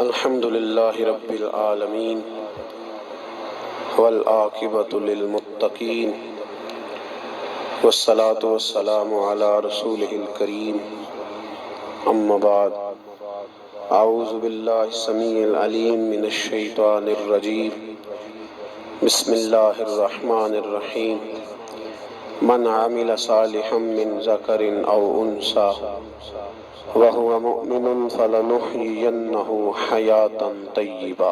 الحمد للہ رب العالمین والعاقبۃ للمتقین والصلاة والسلام علی رسولہ الکریم اما بعد اعوذ باللہ السمیع العلیم من الشیطان الرجیم بسم اللہ الرحمن الرحیم من عمل صالحا من ذکر او انثی وهو مؤمن فلنحيينه حياة طيبة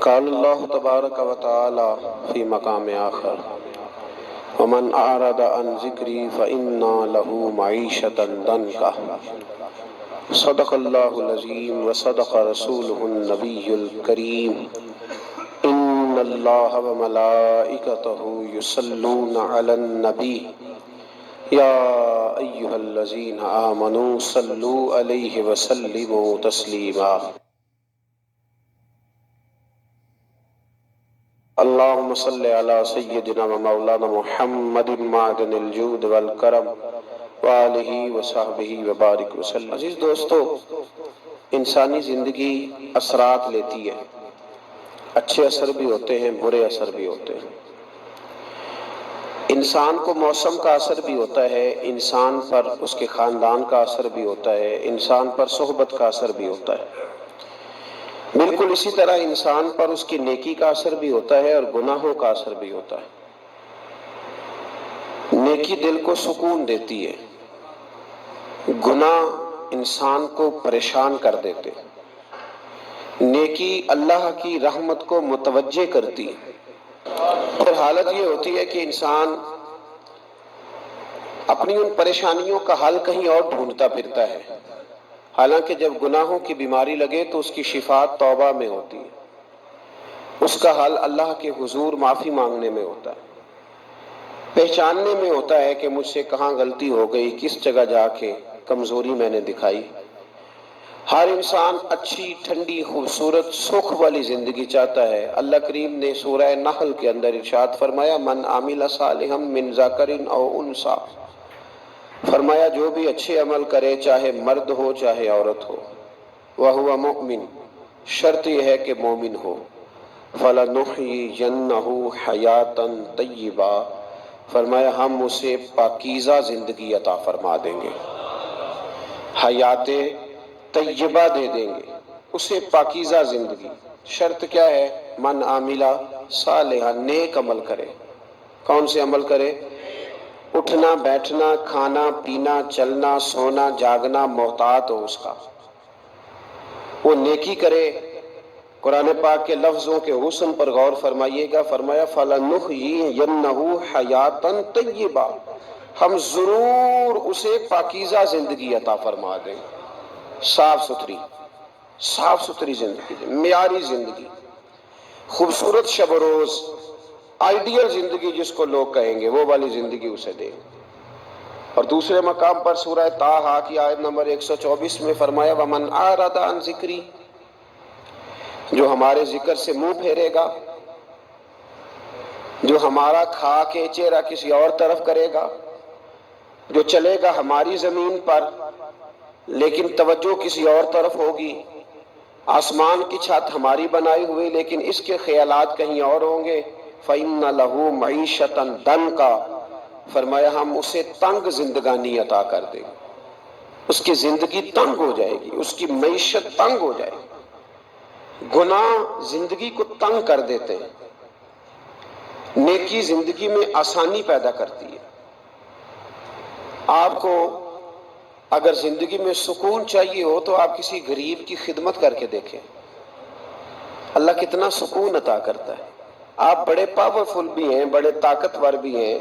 قال الله تبارك وتعالى في مقام آخر ومن أعرض عن ذكري فإن له معيشة ضنكا صدق الله العظيم وصدق رسوله النبي الكريم إن الله وملائكته يصلون على النبي یا ایہا الذین آمنوا صلوا علیہ وسلموا تسلیما اللہم صلی علی سیدنا و مولانا محمد معدن الجود والکرم وآلہ وصحبہ وبارک وسلم۔ عزیز دوستو، انسانی زندگی اثرات لیتی ہے، اچھے اثر بھی ہوتے ہیں، برے اثر بھی ہوتے ہیں۔ انسان کو موسم کا اثر بھی ہوتا ہے، انسان پر اس کے خاندان کا اثر بھی ہوتا ہے، انسان پر صحبت کا اثر بھی ہوتا ہے۔ بالکل اسی طرح انسان پر اس کی نیکی کا اثر بھی ہوتا ہے اور گناہوں کا اثر بھی ہوتا ہے۔ نیکی دل کو سکون دیتی ہے، گناہ انسان کو پریشان کر دیتے۔ نیکی اللہ کی رحمت کو متوجہ کرتی ہے۔ پھر حالت یہ ہوتی ہے کہ انسان اپنی ان پریشانیوں کا حل کہیں اور ڈھونڈتا پھرتا ہے، حالانکہ جب گناہوں کی بیماری لگے تو اس کی شفا توبہ میں ہوتی ہے، اس کا حل اللہ کے حضور معافی مانگنے میں ہوتا ہے، پہچاننے میں ہوتا ہے کہ مجھ سے کہاں غلطی ہو گئی، کس جگہ جا کے کمزوری میں نے دکھائی۔ ہر انسان اچھی، ٹھنڈی، خوبصورت، سکھ والی زندگی چاہتا ہے۔ اللہ کریم نے سورہ نحل کے اندر ارشاد فرمایا من عمل صالحا من ذکر او انثی، فرمایا جو بھی اچھے عمل کرے، چاہے مرد ہو چاہے عورت ہو، وہو مؤمن، شرط یہ ہے کہ مومن ہو، فلنحیینہ حیاۃ طیبہ، فرمایا ہم اسے پاکیزہ زندگی عطا فرما دیں گے، حیات طیبہ دے دیں گے اسے، پاکیزہ زندگی۔ شرط کیا ہے؟ من عاملہ صالحا، نیک عمل کرے۔ کون سے عمل کرے؟ اٹھنا بیٹھنا، کھانا پینا، چلنا سونا جاگنا محتاط ہو اس کا، وہ نیکی کرے۔ قرآن پاک کے لفظوں کے حسن پر غور فرمائیے گا، فرمایا فَلَنُحْيِيَنَّهُ حَيَاةً طَيِّبَةً، ہم ضرور اسے پاکیزہ زندگی عطا فرما دیں، صاف ستھری زندگی، معیاری زندگی، خوبصورت شب و روز، آئیڈیل زندگی جس کو لوگ کہیں گے، وہ والی زندگی اسے دیں۔ اور دوسرے مقام پر سورہ طٰہٰ کی آیت نمبر 124 میں فرمایا وَمَنْ أَعْرَضَ عَنْ ذِكْرِي، جو ہمارے ذکر سے منہ پھیرے گا، جو ہمارا کھا کے چہرہ کسی اور طرف کرے گا، جو چلے گا ہماری زمین پر لیکن توجہ کسی اور طرف ہوگی، آسمان کی چھت ہماری بنائی ہوئی لیکن اس کے خیالات کہیں اور ہوں گے، فَإِنَّ لَهُ مَعِيشَةً ضَنْكَا، فرمایا ہم اسے تنگ زندگانی عطا کر دیں گے، اس کی زندگی تنگ ہو جائے گی، اس کی معیشت تنگ ہو جائے گی۔ گناہ زندگی کو تنگ کر دیتے ہیں، نیکی زندگی میں آسانی پیدا کرتی ہے۔ آپ کو اگر زندگی میں سکون چاہیے ہو تو آپ کسی غریب کی خدمت کر کے دیکھیں، اللہ کتنا سکون عطا کرتا ہے۔ آپ بڑے پاورفل بھی ہیں، بڑے طاقتور بھی ہیں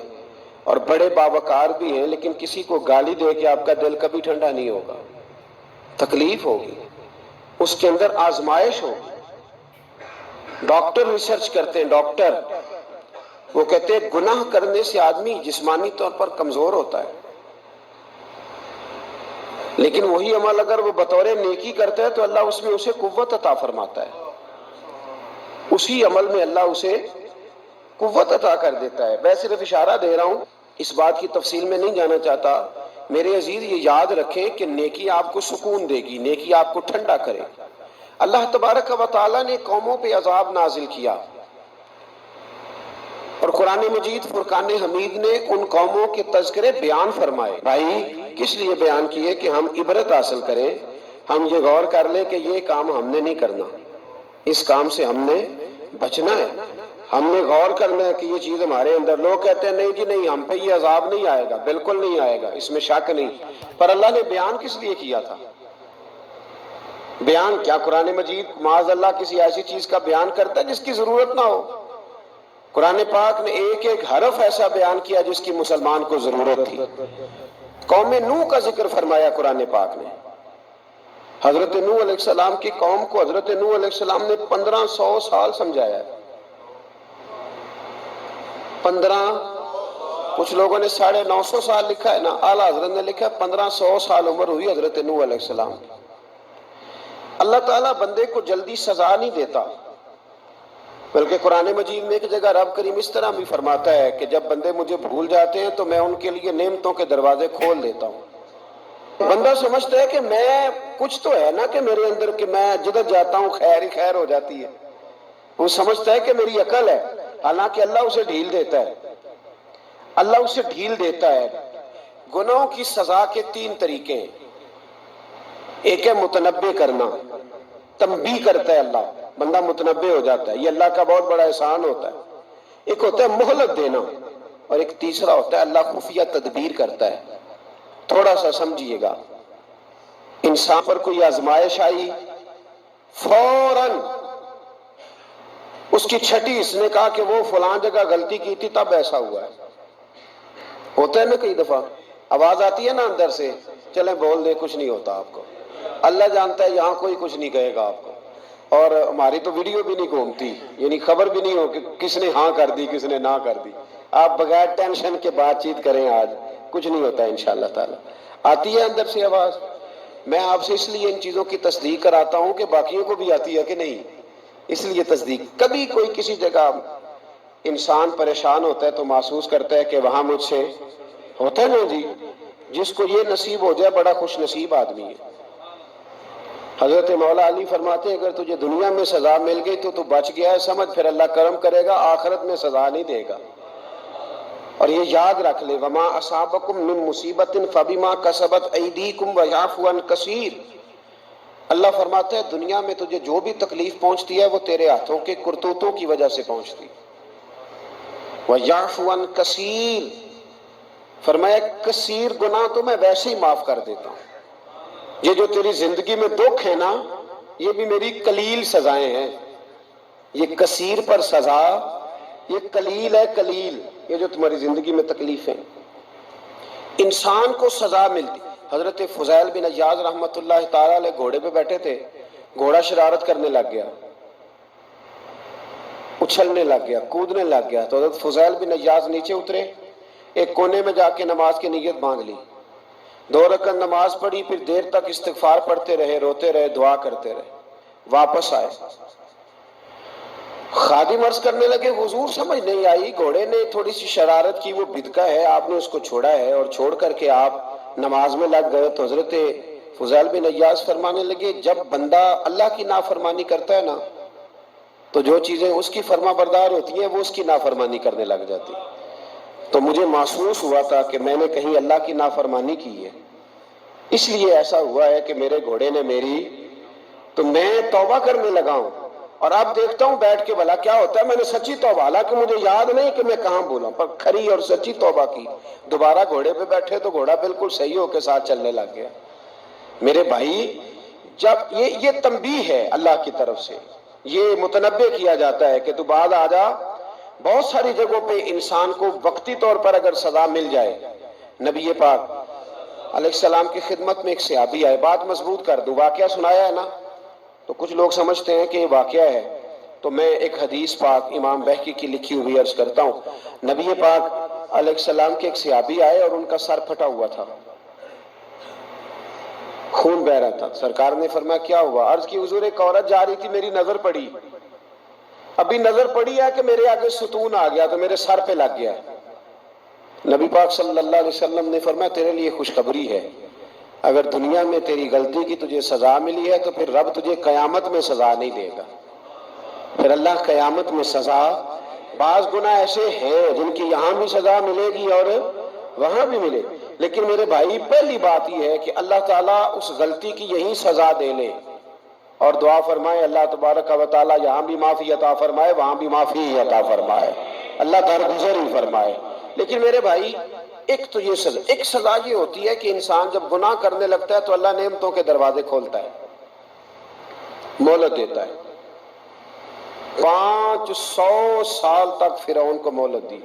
اور بڑے باوقار بھی ہیں، لیکن کسی کو گالی دے کے آپ کا دل کبھی ٹھنڈا نہیں ہوگا، تکلیف ہوگی، اس کے اندر آزمائش ہوگی۔ ڈاکٹر ریسرچ کرتے ہیں، ڈاکٹر وہ کہتے ہیں گناہ کرنے سے آدمی جسمانی طور پر کمزور ہوتا ہے، لیکن وہی عمل اگر وہ بطور نیکی کرتا ہے تو اللہ اس میں اسے قوت عطا فرماتا ہے، اسی عمل میں اللہ اسے قوت عطا کر دیتا ہے۔ میں صرف اشارہ دے رہا ہوں، اس بات کی تفصیل میں نہیں جانا چاہتا۔ میرے عزیز یہ یاد رکھیں کہ نیکی آپ کو سکون دے گی، نیکی آپ کو ٹھنڈا کرے گی۔ اللہ تبارک و تعالیٰ نے قوموں پہ عذاب نازل کیا، اور قرآن مجید فرقان حمید نے ان قوموں کے تذکرے بیان فرمائے۔ بھائی کس لیے بیان کیے؟ کہ ہم عبرت حاصل کریں، ہم یہ غور کر لیں کہ یہ کام ہم نے نہیں کرنا، اس کام سے ہم نے بچنا ہے، ہم نے غور کرنا ہے کہ یہ چیز ہمارے اندر۔ لوگ کہتے ہیں نہیں جی نہیں، ہم پہ یہ عذاب نہیں آئے گا، بالکل نہیں آئے گا، اس میں شک نہیں۔ پر اللہ نے بیان کس لیے کیا تھا؟ بیان کیا قرآن مجید معاذ اللہ کسی ایسی چیز کا بیان کرتا ہے جس کی ضرورت نہ ہو؟ قرآن پاک نے ایک ایک حرف ایسا بیان کیا جس کی مسلمان کو ضرورت تھی۔ قوم نوح کا ذکر فرمایا قرآن پاک نے۔ حضرت نوح علیہ السلام کی قوم کو حضرت نوح علیہ السلام نے 1500 سال سمجھایا ہے۔ 15، کچھ لوگوں نے 950 سال لکھا ہے نا، اعلیٰ حضرت نے لکھا ہے 1500 سال عمر ہوئی حضرت نوح علیہ السلام کی۔ اللہ تعالیٰ بندے کو جلدی سزا نہیں دیتا، بلکہ قرآن مجید میں ایک جگہ رب کریم اس طرح بھی فرماتا ہے کہ جب بندے مجھے بھول جاتے ہیں تو میں ان کے لیے نعمتوں کے دروازے کھول دیتا ہوں۔ بندہ سمجھتا ہے کہ میں کچھ تو ہے نا کہ میرے اندر، کہ میں جدھر جاتا ہوں خیر ہی خیر ہو جاتی ہے، وہ سمجھتا ہے کہ میری عقل ہے، حالانکہ اللہ اسے ڈھیل دیتا ہے۔ اللہ اسے ڈھیل دیتا ہے۔ گناہوں کی سزا کے 3 طریقے ہیں۔ ایک ہے متنبع کرنا، تنبیہ کرتا ہے اللہ، بندہ متنبع ہو جاتا ہے، یہ اللہ کا بہت بڑا احسان ہوتا ہے۔ ایک ہوتا ہے مہلت دینا، اور ایک تیسرا ہوتا ہے اللہ خفیہ تدبیر کرتا ہے۔ تھوڑا سا سمجھیے گا، انسان پر کوئی آزمائش آئی، فوراً اس کی چھٹی اس نے کہا کہ وہ فلاں جگہ غلطی کی تھی تب ایسا ہوا ہے۔ ہوتا ہے نا کئی دفعہ آواز آتی ہے نا اندر سے، چلیں بول دیں کچھ نہیں ہوتا آپ کو، اللہ جانتا ہے یہاں کوئی کچھ نہیں کہے گا آپ کو، اور ہماری تو ویڈیو بھی نہیں گھومتی، یعنی خبر بھی نہیں ہو کہ کس نے ہاں کر دی کس نے نہ کر دی۔ آپ بغیر ٹینشن کے بات چیت کریں، آج کچھ نہیں ہوتا ہے انشاءاللہ تعالی۔ آتی ہے اندر سے آواز؟ میں آپ سے اس لیے ان چیزوں کی تصدیق کراتا ہوں کہ باقیوں کو بھی آتی ہے کہ نہیں، اس لیے تصدیق۔ کبھی کوئی کسی جگہ انسان پریشان ہوتا ہے تو محسوس کرتا ہے کہ وہاں مجھ سے ہوتا ہے نا جی، جس کو یہ نصیب ہو جائے بڑا خوش نصیب آدمی ہے۔ حضرت مولا علی فرماتے ہیں اگر تجھے دنیا میں سزا مل گئی تو بچ گیا ہے، سمجھ پھر اللہ کرم کرے گا، آخرت میں سزا نہیں دے گا۔ اور یہ یاد رکھ لے، وما اصابکم من مصیبت فبما کسبت ایدیکم ویعفو عن کثیر۔ اللہ فرماتا ہے دنیا میں تجھے جو بھی تکلیف پہنچتی ہے وہ تیرے ہاتھوں کے کرتوتوں کی وجہ سے پہنچتی، ویعفو عن کثیر، فرمایا کثیر گناہ تو میں ویسے ہی معاف کر دیتا ہوں۔ یہ جو تیری زندگی میں دکھ ہے نا، یہ بھی میری قلیل سزائیں ہیں۔ یہ کثیر پر سزا، یہ قلیل ہے، قلیل یہ جو تمہاری زندگی میں تکلیفیں۔ انسان کو سزا ملتی۔ حضرت فضیل بن عیاض رحمۃ اللہ تعالی علیہ گھوڑے پہ بیٹھے تھے، گھوڑا شرارت کرنے لگ گیا، اچھلنے لگ گیا، کودنے لگ گیا، تو حضرت فضیل بن عیاض نیچے اترے، ایک کونے میں جا کے نماز کی نیت باندھ لی، 2 رکعت نماز پڑھی، پھر دیر تک استغفار پڑھتے رہے، روتے رہے، دعا کرتے رہے، واپس آئے۔ خادم عرض کرنے لگے حضور سمجھ نہیں آئی، گھوڑے نے تھوڑی سی شرارت کی، وہ بدکا ہے، آپ نے اس کو چھوڑا ہے اور چھوڑ کر کے آپ نماز میں لگ گئے۔ تو حضرت فضیل بن عیاض فرمانے لگے جب بندہ اللہ کی نافرمانی کرتا ہے نا تو جو چیزیں اس کی فرما بردار ہوتی ہیں وہ اس کی نافرمانی کرنے لگ جاتی۔ تو مجھے محسوس ہوا تھا کہ میں نے کہیں اللہ کی نافرمانی کی ہے، اس لیے ایسا ہوا ہے کہ میرے گھوڑے نے میری، تو میں توبہ کرنے لگا ہوں، اور اب دیکھتا ہوں بیٹھ کے بھلا کیا ہوتا ہے۔ میں نے سچی توبہ، حالانکہ مجھے یاد نہیں کہ میں کہاں بولا، پر کھری اور سچی توبہ کی۔ دوبارہ گھوڑے پہ بیٹھے تو گھوڑا بالکل صحیح ہو کے ساتھ چلنے لگ گیا۔ میرے بھائی جب یہ تنبیہ ہے اللہ کی طرف سے، یہ متنبع کیا جاتا ہے کہ تو بعد آ جا۔ بہت ساری جگہوں پہ انسان کو وقتی طور پر اگر سزا مل جائے، نبی پاک علیہ السلام کی خدمت میں ایک صحابی آئے، بات مضبوط کر دوں، واقعہ سنایا ہے نا تو کچھ لوگ سمجھتے ہیں کہ یہ واقعہ ہے، تو میں ایک حدیث پاک امام بہقی کی لکھی ہوئی عرض کرتا ہوں۔ نبی پاک علیہ السلام کے ایک صحابی آئے اور ان کا سر پھٹا ہوا تھا، خون بہ رہا تھا۔ سرکار نے فرمایا کیا ہوا؟ عرض کی حضور ایک عورت جا رہی تھی، میری نظر پڑی، ابھی نظر پڑی ہے کہ میرے آگے ستون آ گیا تو میرے سر پہ لگ گیا۔ نبی پاک صلی اللہ علیہ وسلم نے فرمایا تیرے لیے خوشخبری ہے، اگر دنیا میں تیری غلطی کی تجھے سزا ملی ہے تو پھر رب تجھے قیامت میں سزا نہیں دے گا. پھر اللہ قیامت میں سزا، بعض گناہ ایسے ہیں جن کی یہاں بھی سزا ملے گی اور وہاں بھی ملے، لیکن میرے بھائی پہلی بات یہ ہے کہ اللہ تعالیٰ اس غلطی کی یہی سزا دے لے، اور دعا فرمائے اللہ تبارک و تعالیٰ یہاں بھی معافی عطا فرمائے وہاں بھی معافی عطا فرمائے، اللہ درگزر ہی فرمائے. لیکن میرے بھائی ایک تو یہ سزا، ایک سزا یہ ہوتی ہے کہ انسان جب گناہ کرنے لگتا ہے تو اللہ نعمتوں کے دروازے کھولتا ہے، مہلت دیتا ہے. 500 سال تک فرعون کو مہلت دی.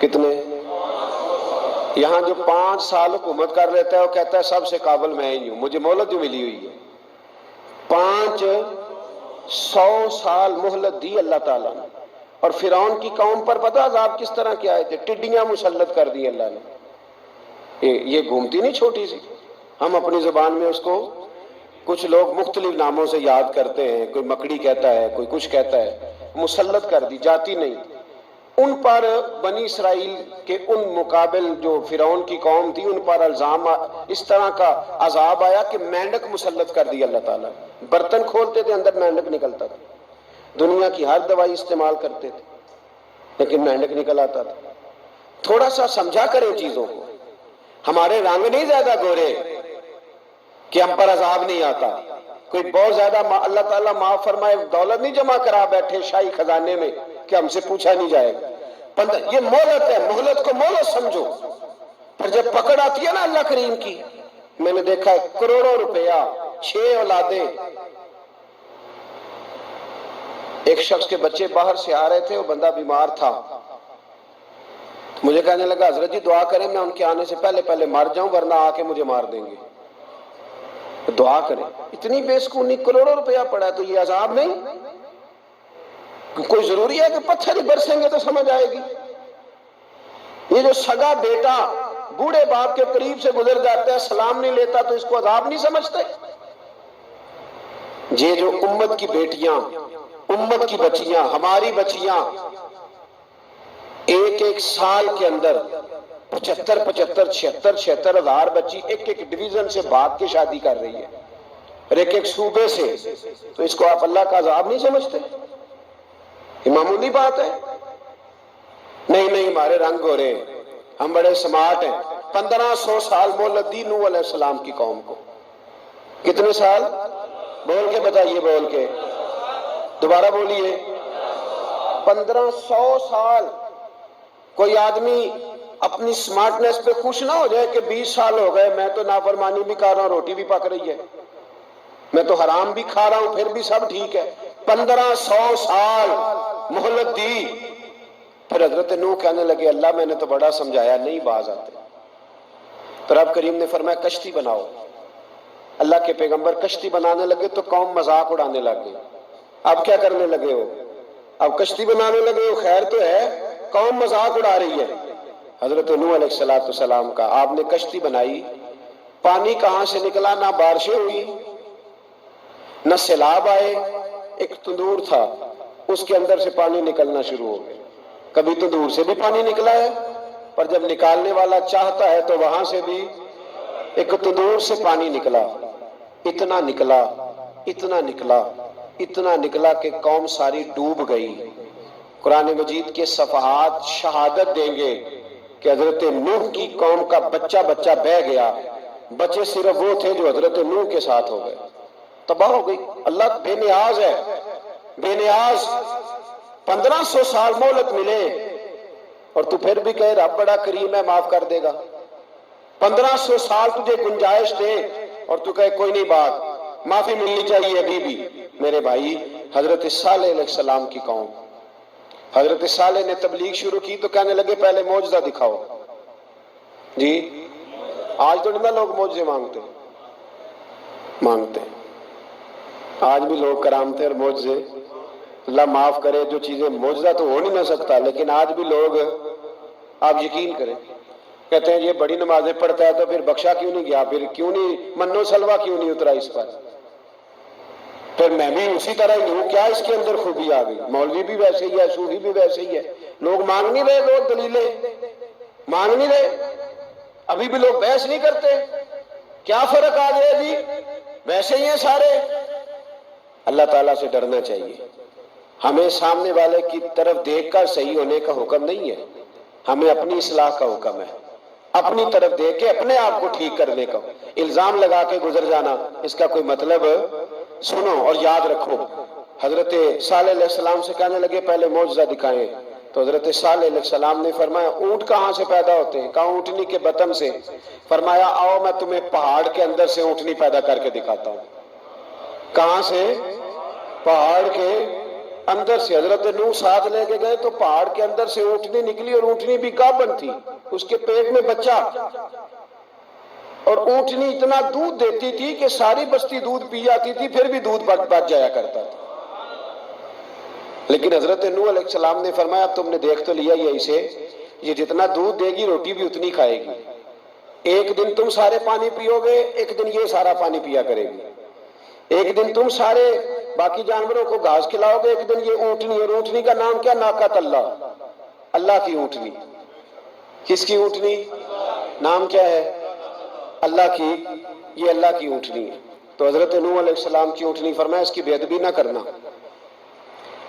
کتنے؟ یہاں جو 5 سال حکومت کر لیتا ہے وہ کہتا ہے سب سے قابل میں ہی ہوں، مجھے مہلت جو ملی ہوئی ہے. 500 سال مہلت دی اللہ تعالیٰ نے. اور فرعون کی قوم پر پتہ عذاب کس طرح کیا ہے؟ ٹڈیاں مسلط کر دی اللہ نے. یہ گھومتی نہیں چھوٹی سی، ہم اپنی زبان میں اس کو کچھ لوگ مختلف ناموں سے یاد کرتے ہیں، کوئی مکڑی کہتا ہے، کوئی کچھ کہتا ہے. مسلط کر دی، جاتی نہیں. ان پر بنی اسرائیل کے ان مقابل جو فرعون کی قوم تھی ان پر الزام اس طرح کا عذاب آیا کہ مینڈک مسلط کر دی اللہ تعالیٰ. برتن کھولتے تھے اندر مینڈک نکلتا تھا. دنیا کی ہر دوائی استعمال کرتے تھے لیکن مینڈک نکل آتا تھا. تھوڑا سا سمجھا کریں چیزوں کو. ہمارے رنگ نہیں زیادہ گورے کہ ہم پر عذاب نہیں آتا. کوئی بہت زیادہ اللہ تعالیٰ معاف فرمائے دولت نہیں جمع کرا بیٹھے شاہی خزانے میں کہ ہم سے پوچھا نہیں جائے گا. یہ مہلت ہے، مہلت کو مہلت سمجھو. پھر جب پکڑ آتی ہے نا اللہ کریم کی، میں نے دیکھا ہے کروڑوں روپیہ، 6 اولادیں. ایک شخص کے بچے باہر سے آ رہے تھے، وہ بندہ بیمار تھا. مجھے کہنے لگا حضرت جی دعا کریں میں ان کے آنے سے پہلے مر جاؤں ورنہ آ کے مجھے مار دیں گے. دعا کریں. اتنی بے سکونی، کروڑوں روپیہ پڑا ہے تو یہ عذاب نہیں؟ کوئی ضروری ہے کہ پتھر ہی برسیں گے تو سمجھ آئے گی؟ یہ جو سگا بیٹا بوڑھے باپ کے قریب سے گزر جاتا ہے سلام نہیں لیتا تو اس کو عذاب نہیں سمجھتے؟ یہ جو امت کی بیٹیاں، امت کی بچیاں، ہماری بچیاں ایک سال کے اندر 75 76 ہزار بچی ایک ڈویژن سے بھاگ کے شادی کر رہی ہے اور ایک صوبے سے، تو اس کو آپ اللہ کا عذاب نہیں سمجھتے؟ یہ معمولی بات ہے. نہیں ہمارے رنگ ہو رہے ہیں، ہم بڑے سمارٹ ہیں. 1500 سال مہلت دی نوح علیہ السلام کی قوم کو. کتنے سال؟ بول کے بتائیے، بول کے دوبارہ بولیے. 1500 سال. کوئی آدمی اپنی سمارٹنس پہ خوش نہ ہو جائے کہ 20 سال ہو گئے میں تو نافرمانی بھی کر رہا ہوں، روٹی بھی پک رہی ہے، میں تو حرام بھی کھا رہا ہوں پھر بھی سب ٹھیک ہے. 1500 سال مہلت دی. پھر حضرت نوح کہنے لگے اللہ میں نے تو بڑا سمجھایا نہیں باز آتے. تو رب کریم نے فرمایا کشتی بناؤ. اللہ کے پیغمبر کشتی بنانے لگے تو قوم مذاق اڑانے لگ گئی. اب کیا کرنے لگے ہو؟ اب کشتی بنانے لگے ہو، خیر تو ہے، قوم مذاق اڑا رہی ہے. حضرت نوح علیہ السلام کا آپ نے کشتی بنائی، پانی کہاں سے نکلا؟ نہ بارشیں ہوئی نہ سیلاب آئے. ایک تندور تھا اس کے اندر سے پانی نکلنا شروع ہو گیا. کبھی تندور سے بھی پانی نکلا ہے، پر جب نکالنے والا چاہتا ہے تو وہاں سے بھی ایک تندور سے پانی نکلا. اتنا نکلا، اتنا نکلا، اتنا نکلا کہ قوم ساری ڈوب گئی. قرآن مجید کے صفحات شہادت دیں گے کہ حضرت نوح کی قوم کا بچہ بہ گیا. بچے صرف وہ تھے جو حضرت نوح کے ساتھ ہو گئے، تباہ ہو گئی. اللہ بے نیاز ہے، بے نیاز. 1500 سال مہلت ملے اور تو پھر بھی کہے رب بڑا کریم ہے معاف کر دے گا. 1500 سال تجھے گنجائش دے اور تو کہے کوئی نہیں بات معافی ملنی چاہیے ابھی بھی. میرے بھائی حضرت صالح علیہ السلام کی قوم، حضرت صالح نے تبلیغ شروع کی تو کہنے لگے پہلے معجزہ دکھاؤ. جی آج تو نہیں لوگ معجزے مانگتے ہیں. آج بھی لوگ کرامتیں اور معجزے، اللہ معاف کرے جو چیزیں معجزہ تو ہو نہیں نہ سکتا، لیکن آج بھی لوگ، آپ یقین کریں، کہتے ہیں یہ بڑی نمازیں پڑھتا ہے تو پھر بخشا کیوں نہیں گیا، پھر کیوں نہیں منو سلوا کیوں نہیں اترا اس پر، پھر میں بھی اسی طرح ہی ہوں، کیا اس کے اندر خوبی آ گئی؟ مولوی بھی ویسے ہی ہے، صوفی بھی ویسے ہی ہے. لوگ مانگ نہیں رہے، لوگ دلیلیں مانگ نہیں رہے. ابھی بھی لوگ بحث نہیں کرتے، کیا فرق آ گیا جی، ویسے ہی ہیں سارے۔ اللہ تعالیٰ سے ڈرنا چاہیے۔ ہمیں سامنے والے کی طرف دیکھ کر صحیح ہونے کا حکم نہیں ہے، ہمیں اپنی اصلاح کا حکم ہے، اپنی طرف دیکھ کے اپنے آپ کو ٹھیک کرنے کا۔ الزام لگا کے گزر جانا، اس کا کوئی مطلب سنو اور یاد رکھو۔ حضرت صالح علیہ السلام سے کہنے لگے پہلے معجزہ دکھائیں، تو حضرت صالح علیہ السلام نے فرمایا اونٹ کہاں سے پیدا ہوتے ہیں؟ کہا اونٹنی کے بطن سے۔ فرمایا آؤ میں تمہیں پہاڑ کے اندر سے اونٹنی پیدا کر کے دکھاتا ہوں۔ کہاں سے؟ پہاڑ کے اندر سے۔ حضرت نوح ساتھ لے کے گئے تو پہاڑ کے اندر سے اونٹنی نکلی، اور اونٹنی بھی گابن تھی، اس کے پیٹ میں بچہ، اور اونٹنی اتنا دودھ دیتی تھی کہ ساری بستی دودھ پی جاتی تھی، پھر بھی دودھ بچ جایا کرتا تھا۔ لیکن حضرت نوح علیہ السلام نے فرمایا تم نے دیکھ تو لیا یہ اسے، یہ جتنا دودھ دے گی روٹی بھی اتنی کھائے گی، ایک دن تم سارے پانی پیو گے، ایک دن یہ سارا پانی پیا کرے گی، ایک دن تم سارے باقی جانوروں کو گھاس کھلاؤ گے، ایک دن یہ اونٹنی، اور اونٹنی کا نام کیا؟ ناقۃ اللہ، اللہ کی اونٹنی۔ کس کی اونٹنی؟ نام کیا ہے؟ اللہ کی، یہ اللہ کی اونٹنی ہے۔ تو حضرت نوح علیہ السلام کی اونٹنی، فرمایا اس کی بے ادبی نہ کرنا۔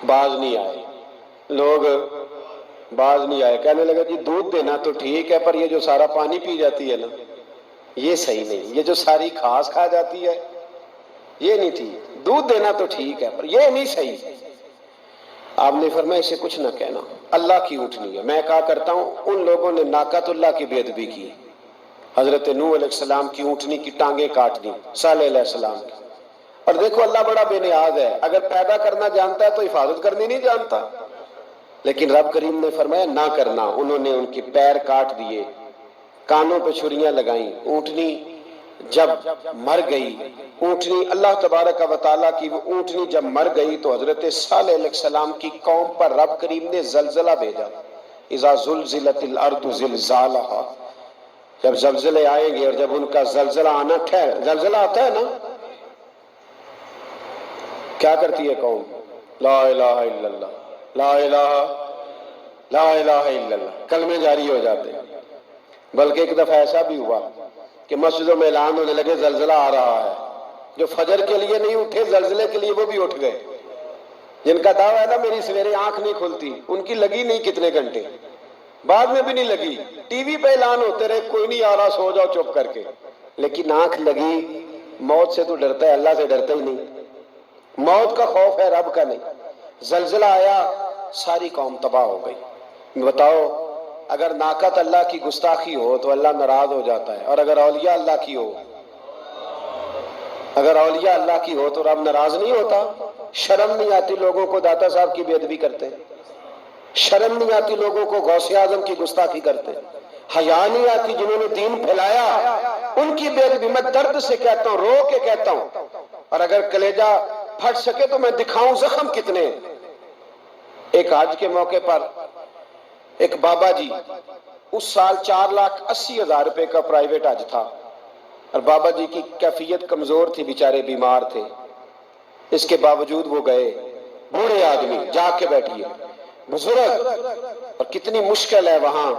باز نہیں آئے لوگ، باز نہیں آئے، کہنے لگا جی دودھ دینا تو ٹھیک ہے، پر یہ جو سارا پانی پی جاتی ہے نا یہ صحیح نہیں، یہ جو ساری گھاس کھا جاتی ہے یہ نہیں ٹھیک، دودھ دینا تو ٹھیک ہے پر یہ نہیں صحیح۔ آپ نے فرمایا اسے کچھ نہ کہنا، اللہ کی اونٹنی ہے۔ میں کہا کرتا ہوں ان لوگوں نے ناقۃ اللہ کی بے ادبی کی، حضرت نوح علیہ السلام کی اونٹنی کی ٹانگیں کاٹ دی، صالح علیہ السلام کی۔ اور دیکھو اللہ بڑا بے نیاز ہے، اگر پیدا کرنا جانتا ہے تو حفاظت کرنی نہیں جانتا؟ لیکن رب کریم نے فرمایا نہ کرنا، انہوں نے ان کے پیر کاٹ دیے، کانوں پہ چھریاں لگائیں۔ اونٹنی جب مر گئی، اونٹنی اللہ تبارک و تعالیٰ کی وہ اونٹنی جب مر گئی تو حضرت صالح علیہ السلام کی قوم پر رب کریم نے زلزلہ بھیجا۔ اذا زلزلت الارض زلزالہا، جب زلزلے آئیں گے اور جب ان کا زلزلہ آنا ٹھہر، زلزلہ آتا ہے نا، کیا کرتی ہے قوم؟ لا الہ الا اللہ، لا الہ لا الہ الا اللہ، کلمے جاری ہو جاتے ہیں۔ بلکہ ایک دفعہ ایسا بھی ہوا کہ مسجدوں میں اعلان ہونے لگے زلزلہ آ رہا ہے، جو فجر کے لیے نہیں اٹھے زلزلے کے لیے وہ بھی اٹھ گئے، جن کا دعویٰ ہے نا میری سویرے آنکھ نہیں کھلتی، ان کی لگی نہیں کتنے گھنٹے، بعد میں بھی نہیں لگی، ٹی وی پہ اعلان ہوتے رہے کوئی نہیں آ رہا سو جاؤ چپ کر کے، لیکن آنکھ لگی۔ موت سے تو ڈرتا ہے، اللہ سے ڈرتا ہی نہیں، موت کا خوف ہے رب کا نہیں۔ زلزلہ آیا، ساری قوم تباہ ہو گئی۔ بتاؤ اگر ناقت اللہ کی گستاخی ہو تو اللہ ناراض ہو جاتا ہے، اور اگر اولیاء اللہ کی ہو، اگر اولیاء اللہ کی ہو تو رب ناراض نہیں ہوتا؟ شرم نہیں آتی لوگوں کو داتا صاحب کی بے ادبی کرتے، شرم نہیں آتی لوگوں کو غوث اعظم کی گستاخی کرتے، حیا نہیں آتی جنہوں نے دین پھیلایا ان کی بے ادبی؟ میں درد سے کہتا ہوں، رو کے کہتا ہوں، اور اگر کلیجہ پھٹ سکے تو میں دکھاؤں زخم کتنے۔ ایک حج کے موقع پر ایک بابا جی، اس سال 4,80,000 روپے کا پرائیویٹ حج تھا، اور بابا جی کی کیفیت کمزور تھی، بیچارے بیمار تھے، اس کے باوجود وہ گئے، بوڑھے آدمی، جا کے بیٹھیے، بزرگ، اور کتنی مشکل ہے وہاں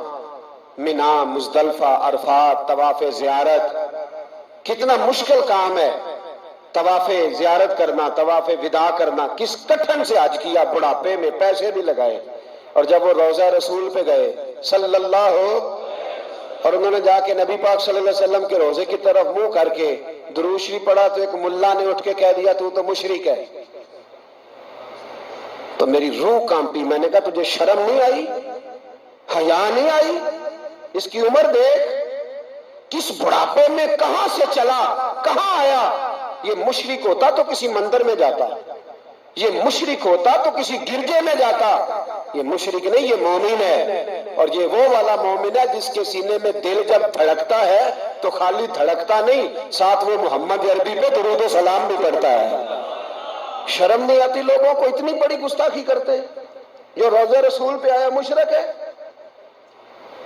مینا، مزدلفہ، عرفات، طواف زیارت، کتنا مشکل کام ہے طواف زیارت کرنا، طواف وداع کرنا، کس کٹھن سے حج کیا، بڑھاپے میں پیسے بھی لگائے، اور جب وہ روضہ رسول پہ گئے صلی اللہ اور انہوں نے جا کے نبی پاک صلی اللہ علیہ وسلم کے روضے کی طرف منہ کر کے درود شریف پڑھا تو ایک ملا نے اٹھ کے کہہ دیا تو مشرک ہے۔ تو میری روح کانپی، میں نے کہا تجھے شرم نہیں آئی، حیا نہیں آئی؟ اس کی عمر دیکھ، کس بڑھاپے میں کہاں سے چلا، کہاں آیا۔ یہ مشرک ہوتا تو کسی مندر میں جاتا، یہ مشرک ہوتا تو کسی گرجے میں جاتا، یہ مشرک نہیں، یہ مومن ہے، اور یہ وہ والا مومن ہے جس کے سینے میں دل جب دھڑکتا ہے تو خالی دھڑکتا نہیں، ساتھ وہ محمد عربی پہ درود و سلام بھی پڑھتا ہے۔ شرم نہیں آتی لوگوں کو؟ اتنی بڑی گستاخی کرتے ہیں۔ جو روضہ رسول پہ آیا مشرک ہے۔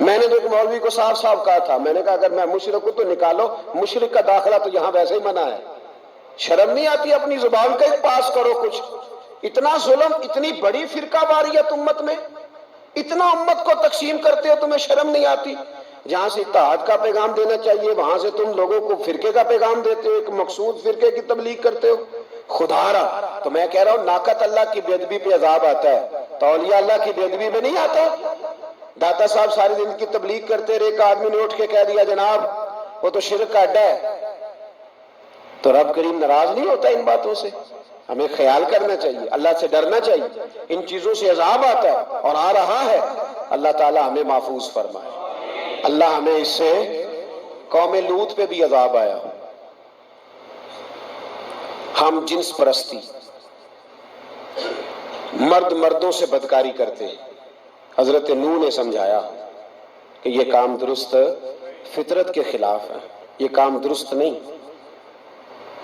میں نے تو ایک مولوی کو صاف صاف کہا تھا، میں نے کہا اگر میں مشرک ہوں تو نکالو، مشرک کا داخلہ تو یہاں ویسے ہی منع ہے۔ شرم نہیں آتی؟ اپنی زبان کا ایک پاس کرو کچھ۔ اتنا ظلم، اتنی بڑی فرقہ واریت امت میں، اتنا امت کو تقسیم کرتے ہو، تمہیں شرم نہیں آتی؟ جہاں سے اتحاد کا پیغام دینا چاہیے وہاں سے تم لوگوں کو فرقے کا پیغام دیتے ہو، ایک مقصود فرقے کی تبلیغ کرتے ہو۔ خدا را تو میں کہہ رہا ہوں ناقت اللہ کی بے ادبی پہ عذاب آتا ہے تو اولیاء اللہ کی بے ادبی میں نہیں آتا۔ داتا صاحب ساری زندگی کی تبلیغ کرتے رہے، ایک آدمی نے اٹھ کے کہہ دیا جناب وہ تو شرک کا اڈا ہے، تو رب کریم ناراض نہیں ہوتا ان باتوں سے؟ ہمیں خیال کرنا چاہیے، اللہ سے ڈرنا چاہیے، ان چیزوں سے عذاب آتا ہے اور آ رہا ہے۔ اللہ تعالی ہمیں محفوظ فرمائے۔ اللہ ہمیں اس سے، قوم لوط پہ بھی عذاب آیا، ہم جنس پرستی، مرد مردوں سے بدکاری کرتے ہیں۔ حضرت نوح نے سمجھایا کہ یہ کام درست فطرت کے خلاف ہے، یہ کام درست نہیں۔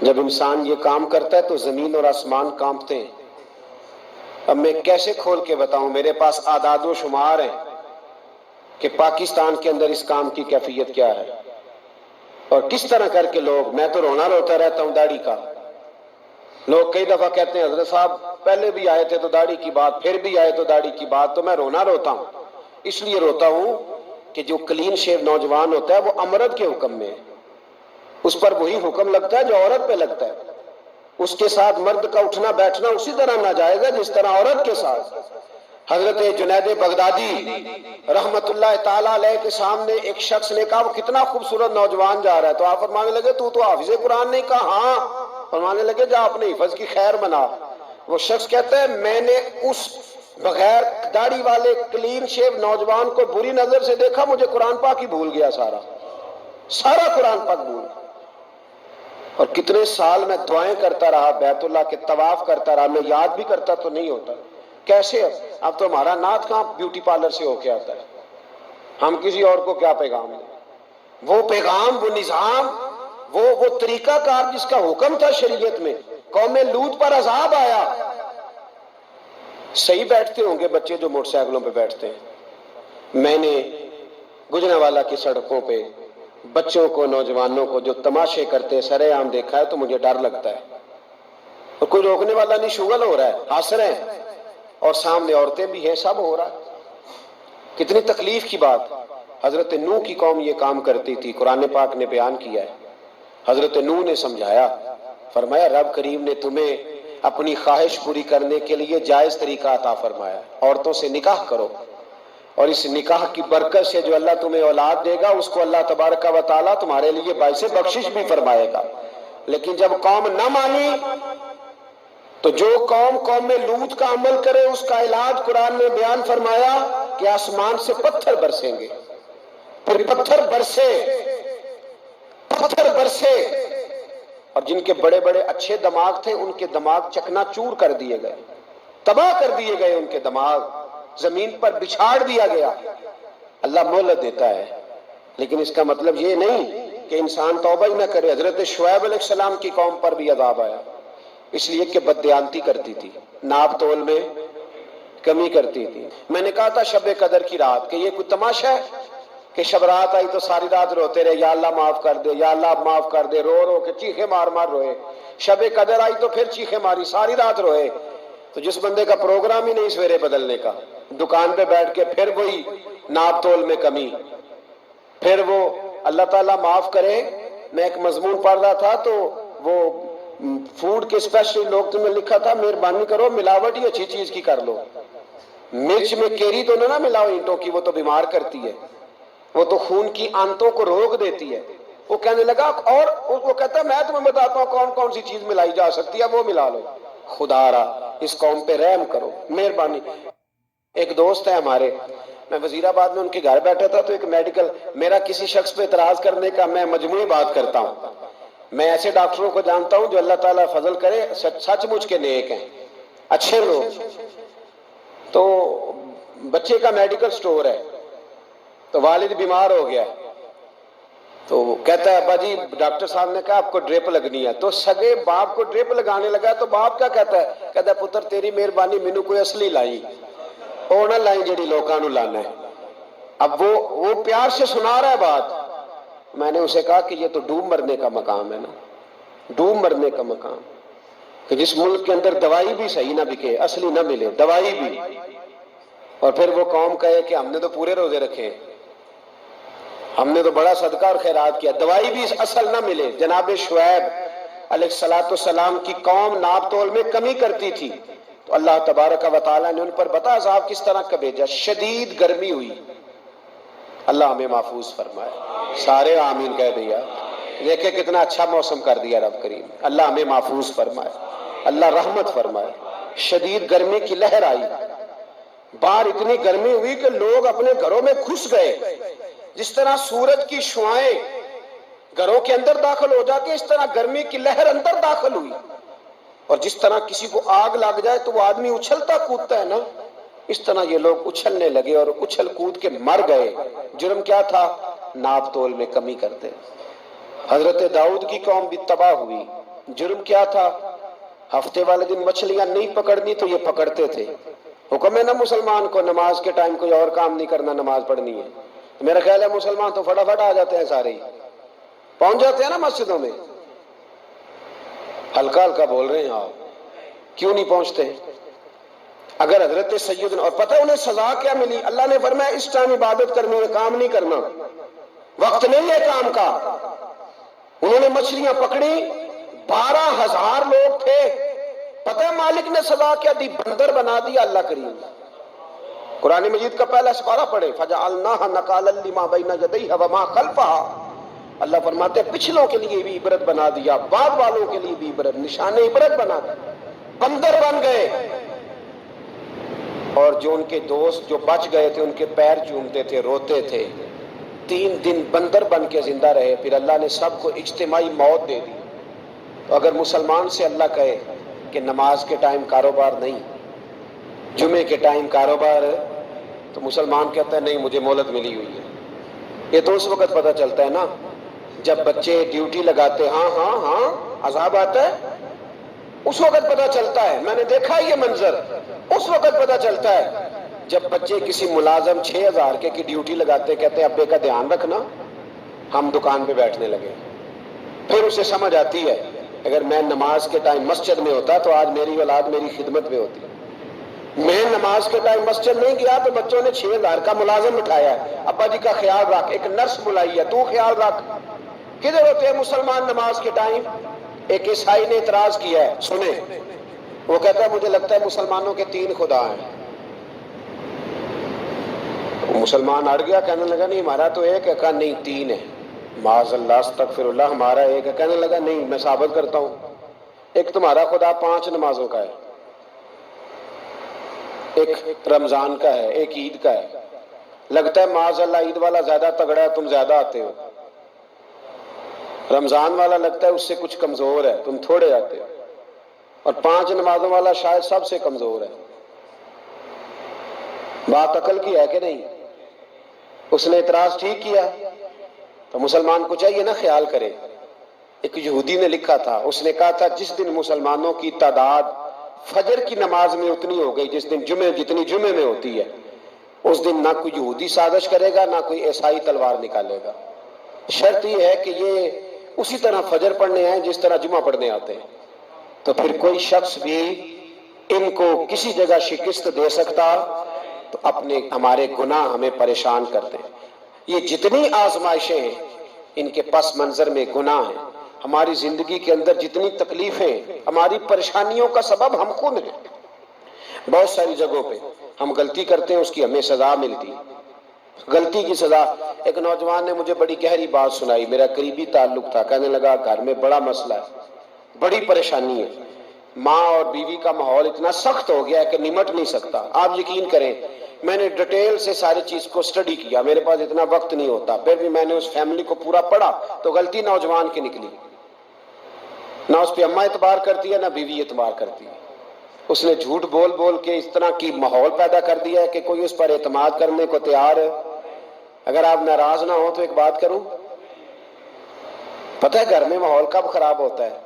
جب انسان یہ کام کرتا ہے تو زمین اور آسمان کانپتے ہیں۔ اب میں کیسے کھول کے بتاؤں، میرے پاس اعداد و شمار ہیں کہ پاکستان کے اندر اس کام کی کیفیت کیا ہے اور کس طرح کر کے لوگ، میں تو رونا روتا رہتا ہوں داڑھی کا۔ لوگ کئی دفعہ کہتے ہیں حضرت صاحب پہلے بھی آئے تھے تو داڑھی کی بات، پھر بھی آئے تو داڑھی کی بات، تو میں رونا روتا ہوں۔ اس لیے روتا ہوں کہ جو کلین شیو نوجوان ہوتا ہے وہ امرد کے حکم میں ہے، اس پر وہی حکم لگتا ہے جو عورت پہ لگتا ہے۔ اس کے ساتھ مرد کا اٹھنا بیٹھنا اسی طرح ناجائز ہے جس طرح عورت کے ساتھ۔ حضرت جنید بغدادی رحمت اللہ تعالیٰ علیہ کے سامنے ایک شخص نے کہا وہ کتنا خوبصورت نوجوان جا رہا ہے، تو آپ فرمانے لگے تو حافظ قرآن نہیں؟ کہا ہاں۔ فرمانے لگے جا اپنے حفظ کی خیر بنا۔ وہ شخص کہتا ہے میں نے اس بغیر داڑھی والے کلین شیو نوجوان کو بری نظر سے دیکھا، مجھے قرآن پاک ہی بھول گیا، سارا قرآن پاک بھول گیا۔ اور کتنے سال میں دعائیں کرتا رہا، بیت اللہ کے طواف کرتا رہا، میں یاد بھی کرتا تو نہیں ہوتا۔ کیسے اب تو ہمارا نعت کہاں بیوٹی پارلر سے ہو کے آتا ہے، ہم کسی اور کو کیا پیغام دیں؟ وہ پیغام، وہ نظام، وہ طریقہ کار جس کا حکم تھا شریعت میں، قوم لوط پر عذاب آیا۔ صحیح بیٹھتے ہوں گے بچے جو موٹر سائیکلوں پہ بیٹھتے ہیں، میں نے گجرانوالہ کی سڑکوں پہ بچوں کو، نوجوانوں کو جو تماشے کرتے سرے عام دیکھا ہے تو مجھے ڈر لگتا ہے، اور کوئی روکنے والا نہیں، شغل ہو رہا ہے، ہنس رہے ہیں، اور سامنے عورتیں بھی ہیں، سب ہو رہا ہے۔ کتنی تکلیف کی بات۔ حضرت نوح کی قوم یہ کام کرتی تھی، قرآن پاک نے بیان کیا ہے۔ حضرت نوح نے سمجھایا، فرمایا رب کریم نے تمہیں اپنی خواہش پوری کرنے کے لیے جائز طریقہ عطا فرمایا، عورتوں سے نکاح کرو، اور اس نکاح کی برکت سے جو اللہ تمہیں اولاد دے گا اس کو اللہ تبارک و تعالیٰ تمہارے لیے باعث بخشش بھی فرمائے گا۔ لیکن جب قوم نہ مانی تو جو قوم میں لوط کا عمل کرے اس کا علاج قرآن نے بیان فرمایا کہ آسمان سے پتھر برسیں گے، پھر پتھر برسے، اور جن کے بڑے بڑے اچھے دماغ تھے ان کے دماغ چکنا چور کر دیے گئے، تباہ کر دیے گئے، ان کے دماغ زمین پر بچھاڑ دیا گیا۔ اللہ مہلت دیتا ہے، لیکن اس کا مطلب یہ نہیں کہ انسان توبہ ہی نہ کرے۔ حضرت شعیب علیہ السلام کی قوم پر بھی عذاب آیا، اس لیے کہ بددیانتی کرتی تھی، ناپ تول میں کمی کرتی تھی۔ میں نے کہا تھا شب قدر کی رات کہ یہ کوئی تماشا ہے کہ شب رات آئی تو ساری رات روتے رہے، یا اللہ معاف کر دے، یا اللہ معاف کر دے، رو رو کے چیخے مار مار روئے۔ شب قدر آئی تو پھر چیخے ماری، ساری رات روئے۔ تو جس بندے کا پروگرام ہی نہیں سویرے بدلنے کا، دکان پہ بیٹھ کے پھر وہی ناپ تول میں کمی، پھر وہ اللہ تعالیٰ معاف کرے۔ میں ایک مضمون پڑھ رہا تھا تو وہ فوڈ کے اسپیشل لوگ تمہیں لکھا تھا مہربانی کرو ملاوٹ ہی اچھی چیز کی کر لو، مرچ میں کیری تو نہ ملاؤ اینٹوں کی، وہ تو بیمار کرتی ہے، وہ تو خون کی آنتوں کو روک دیتی ہے۔ وہ کہنے لگا، اور وہ کہتا ہے میں تمہیں بتاتا ہوں کون کون سی چیز ملائی جا سکتی ہے، وہ ملا لو۔ خدا را اس قوم پہ رحم کرو، مہربانی۔ ایک دوست ہے ہمارے، میں وزیر آباد میں ان کے گھر بیٹھا تھا تو ایک میڈیکل، میرا کسی شخص پہ اعتراض کرنے کا میں مجموعی بات کرتا ہوں۔ میں ایسے ڈاکٹروں کو جانتا ہوں جو اللہ تعالیٰ فضل کرے سچ مچ کے نیک ہیں، اچھے لوگ۔ تو بچے کا میڈیکل سٹور ہے، تو والد بیمار ہو گیا، تو کہتا ہے ابا جی ڈاکٹر صاحب نے کہا آپ کو ڈرپ لگنی ہے، تو سگے باپ کو ڈرپ لگانے لگا تو باپ کیا کہتا ہے پتر تیری مہربانی مینوں کوئی اصلی لائی، وہ نہ لائی جڑی لوکاں نوں لانا ہے۔ اب وہ پیار سے سنا رہا ہے بات۔ میں نے اسے کہا کہ یہ تو ڈوب مرنے کا مقام ہے نا، ڈوب مرنے کا مقام، کہ جس ملک کے اندر دوائی بھی صحیح نہ بکے، اصلی نہ ملے دوائی بھی، اور پھر وہ قوم کہے کہ ہم نے تو پورے روزے رکھے ہیں۔ ہم نے تو بڑا صدقہ اور خیرات کیا، دوائی بھی اصل نہ ملے۔ جناب شعیب علیہ السلام کی قوم ناپ تول میں کمی کرتی تھی، تو اللہ تبارک و تعالیٰ نے ان پر بتا عذاب کس طرح کا بھیجا، شدید گرمی ہوئی۔ اللہ ہمیں محفوظ فرمائے، سارے آمین کہہ دیا۔ دیکھیں کتنا اچھا موسم کر دیا رب کریم، اللہ ہمیں محفوظ فرمائے، اللہ رحمت فرمائے۔ شدید گرمی کی لہر آئی، باہر اتنی گرمی ہوئی کہ لوگ اپنے گھروں میں گھس گئے۔ جس طرح سورج کی شعاعیں گھروں کے اندر داخل ہو جاتی ہے، اس طرح گرمی کی لہر اندر داخل ہوئی، اور جس طرح کسی کو آگ لگ جائے تو وہ آدمی اچھلتا کودتا ہے نا، اس طرح یہ لوگ اچھلنے لگے اور اچھل کود کے مر گئے۔ جرم کیا تھا؟ ناپ تول میں کمی کرتے۔ حضرت داؤد کی قوم بھی تباہ ہوئی، جرم کیا تھا؟ ہفتے والے دن مچھلیاں نہیں پکڑنی تو یہ پکڑتے تھے۔ حکم ہے نا مسلمان کو نماز کے ٹائم کوئی اور کام نہیں کرنا، نماز پڑھنی ہے۔ میرا خیال ہے مسلمان تو فٹافٹ آ جاتے ہیں، سارے ہی پہنچ جاتے ہیں نا مسجدوں میں۔ ہلکا ہلکا بول رہے ہیں آپ، کیوں نہیں پہنچتے؟ اگر حضرت سیدنا، اور پتہ انہیں سزا کیا ملی؟ اللہ نے فرمایا اس ٹائم عبادت کرنی ہے، کام نہیں کرنا، وقت نہیں ہے کام کا۔ انہوں نے مچھلیاں پکڑی، 12,000 لوگ تھے، پتہ ہے مالک نے سزا کیا دی؟ بندر بنا دیا اللہ کریم۔ قرآن مجید کا پہلا سپارہ پڑھے، فَجَعَلْنَاهَا نَكَالًا لِمَا بَيْنَ يَدَيْهَا وَمَا خَلْفَهَا۔ اللہ فرماتے ہیں پچھلوں کے لیے بھی عبرت بنا دیا، بعد والوں کے لیے بھی عبرت، نشان عبرت بنا دیا۔ بندر بن گئے، اور جو ان کے دوست جو بچ گئے تھے ان کے پیر چومتے تھے، روتے تھے۔ 3 دن بندر بن کے زندہ رہے، پھر اللہ نے سب کو اجتماعی موت دے دی۔ تو اگر مسلمان سے اللہ کہے کہ نماز کے ٹائم کاروبار نہیں، جمعے کے ٹائم کاروبار، تو مسلمان کہتا ہے نہیں مجھے مہلت ملی ہوئی ہے۔ یہ تو اس وقت پتہ چلتا ہے نا جب بچے ڈیوٹی لگاتے، ہاں ہاں ہاں عذاب آتا ہے، اس وقت پتہ چلتا ہے۔ میں نے دیکھا یہ منظر، اس وقت پتہ چلتا ہے جب بچے کسی ملازم 6,000 کی ڈیوٹی لگاتے، کہتے ہیں ابے کا دھیان رکھنا، ہم دکان پہ بیٹھنے لگے۔ پھر اسے سمجھ آتی ہے اگر میں نماز کے ٹائم مسجد میں ہوتا تو آج میری اولاد میری خدمت میں ہوتی۔ میں نماز کے ٹائم مسجد نہیں گیا تو بچوں نے 6,000 کا ملازم اٹھایا ہے، ابا جی کا خیال رکھ، ایک نرس بلائی ہے تو خیال رکھ۔ کدھر ہوتے ہیں مسلمان نماز کے ٹائم؟ ایک عیسائی نے اعتراض کیا ہے، سنیں، وہ کہتا ہے مجھے لگتا ہے مسلمانوں کے 3 خدا ہیں۔ مسلمان اڑ گیا، کہنے لگا نہیں ہمارا تو ایک ہے، کہا نہیں 3 ہے، معاذ اللہ استغفر اللہ، ہمارا ایک ہے۔ کہنے لگا نہیں میں ثابت کرتا ہوں، ایک تمہارا خدا 5 نمازوں کا ہے، ایک رمضان کا ہے، ایک عید کا ہے۔ لگتا ہے معاذ اللہ عید والا زیادہ تگڑا ہے، تم زیادہ آتے ہو۔ رمضان والا لگتا ہے اس سے کچھ کمزور ہے، تم تھوڑے آتے ہو۔ اور 5 نمازوں والا شاید سب سے کمزور ہے۔ بات عقل کی ہے کہ نہیں؟ اس نے اعتراض ٹھیک کیا، تو مسلمان کو چاہیے نا خیال کرے۔ ایک یہودی نے لکھا تھا، اس نے کہا تھا جس دن مسلمانوں کی تعداد فجر کی نماز میں اتنی ہو گئی جس دن جتنی جمعے میں ہوتی ہے، اس دن نہ کوئی یہودی سازش کرے گا نہ کوئی عیسائی تلوار نکالے گا۔ شرط یہ ہے کہ یہ اسی طرح فجر پڑھنے آئیں جس طرح جمعہ پڑھنے آتے ہیں، تو پھر کوئی شخص بھی ان کو کسی جگہ شکست دے سکتا تو ہمارے گناہ ہمیں پریشان کرتے ہیں۔ یہ جتنی آزمائشیں ہیں ان کے پس منظر میں گناہ ہیں۔ ہماری زندگی کے اندر جتنی تکلیفیں، ہماری پریشانیوں کا سبب ہم خود ہیں۔ بہت ساری جگہوں پہ ہم غلطی کرتے ہیں، اس کی ہمیں سزا ملتی ہے۔ غلطی کی سزا۔ ایک نوجوان نے مجھے بڑی گہری بات سنائی، میرا قریبی تعلق تھا، کہنے لگا گھر میں بڑا مسئلہ ہے، بڑی پریشانی ہے، ماں اور بیوی کا ماحول اتنا سخت ہو گیا ہے کہ نمٹ نہیں سکتا۔ آپ یقین کریں میں نے ڈیٹیل سے ساری چیز کو سٹڈی کیا، میرے پاس اتنا وقت نہیں ہوتا، پھر بھی میں نے اس فیملی کو پورا پڑھا تو غلطی نوجوان کی نکلی۔ نہ اس پہ اماں اعتبار کرتی ہے نہ بیوی اعتبار کرتی ہے۔ اس نے جھوٹ بول بول کے اس طرح کی ماحول پیدا کر دیا ہے کہ کوئی اس پر اعتماد کرنے کو تیار ہے۔ اگر آپ ناراض نہ ہو تو ایک بات کروں، پتہ ہے گھر میں ماحول کب خراب ہوتا ہے؟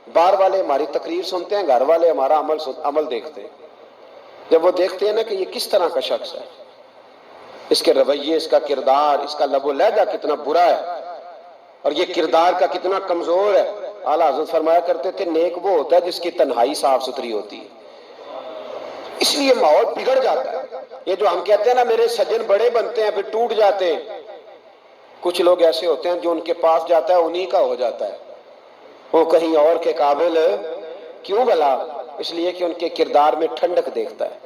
باہر والے ہماری تقریر سنتے ہیں، گھر والے ہمارا عمل دیکھتے ہیں۔ جب وہ دیکھتے ہیں نا کہ یہ کس طرح کا شخص ہے، اس کے رویے، اس کا کردار، اس کا لب و لہجہ کتنا برا ہے اور یہ کردار کا کتنا کمزور ہے۔ اعلیٰ حضرت فرمایا کرتے تھے نیک وہ ہوتا ہے جس کی تنہائی صاف ستھری ہوتی ہے۔ اس لیے ماحول بگڑ جاتا ہے۔ یہ جو ہم کہتے ہیں نا میرے سجن بڑے بنتے ہیں پھر ٹوٹ جاتے ہیں، کچھ لوگ ایسے ہوتے ہیں جو ان کے پاس جاتا ہے انہی کا ہو جاتا ہے، وہ کہیں اور کے قابل کیوں بھلا؟ اس لیے کہ ان کے کردار میں ٹھنڈک دیکھتا ہے،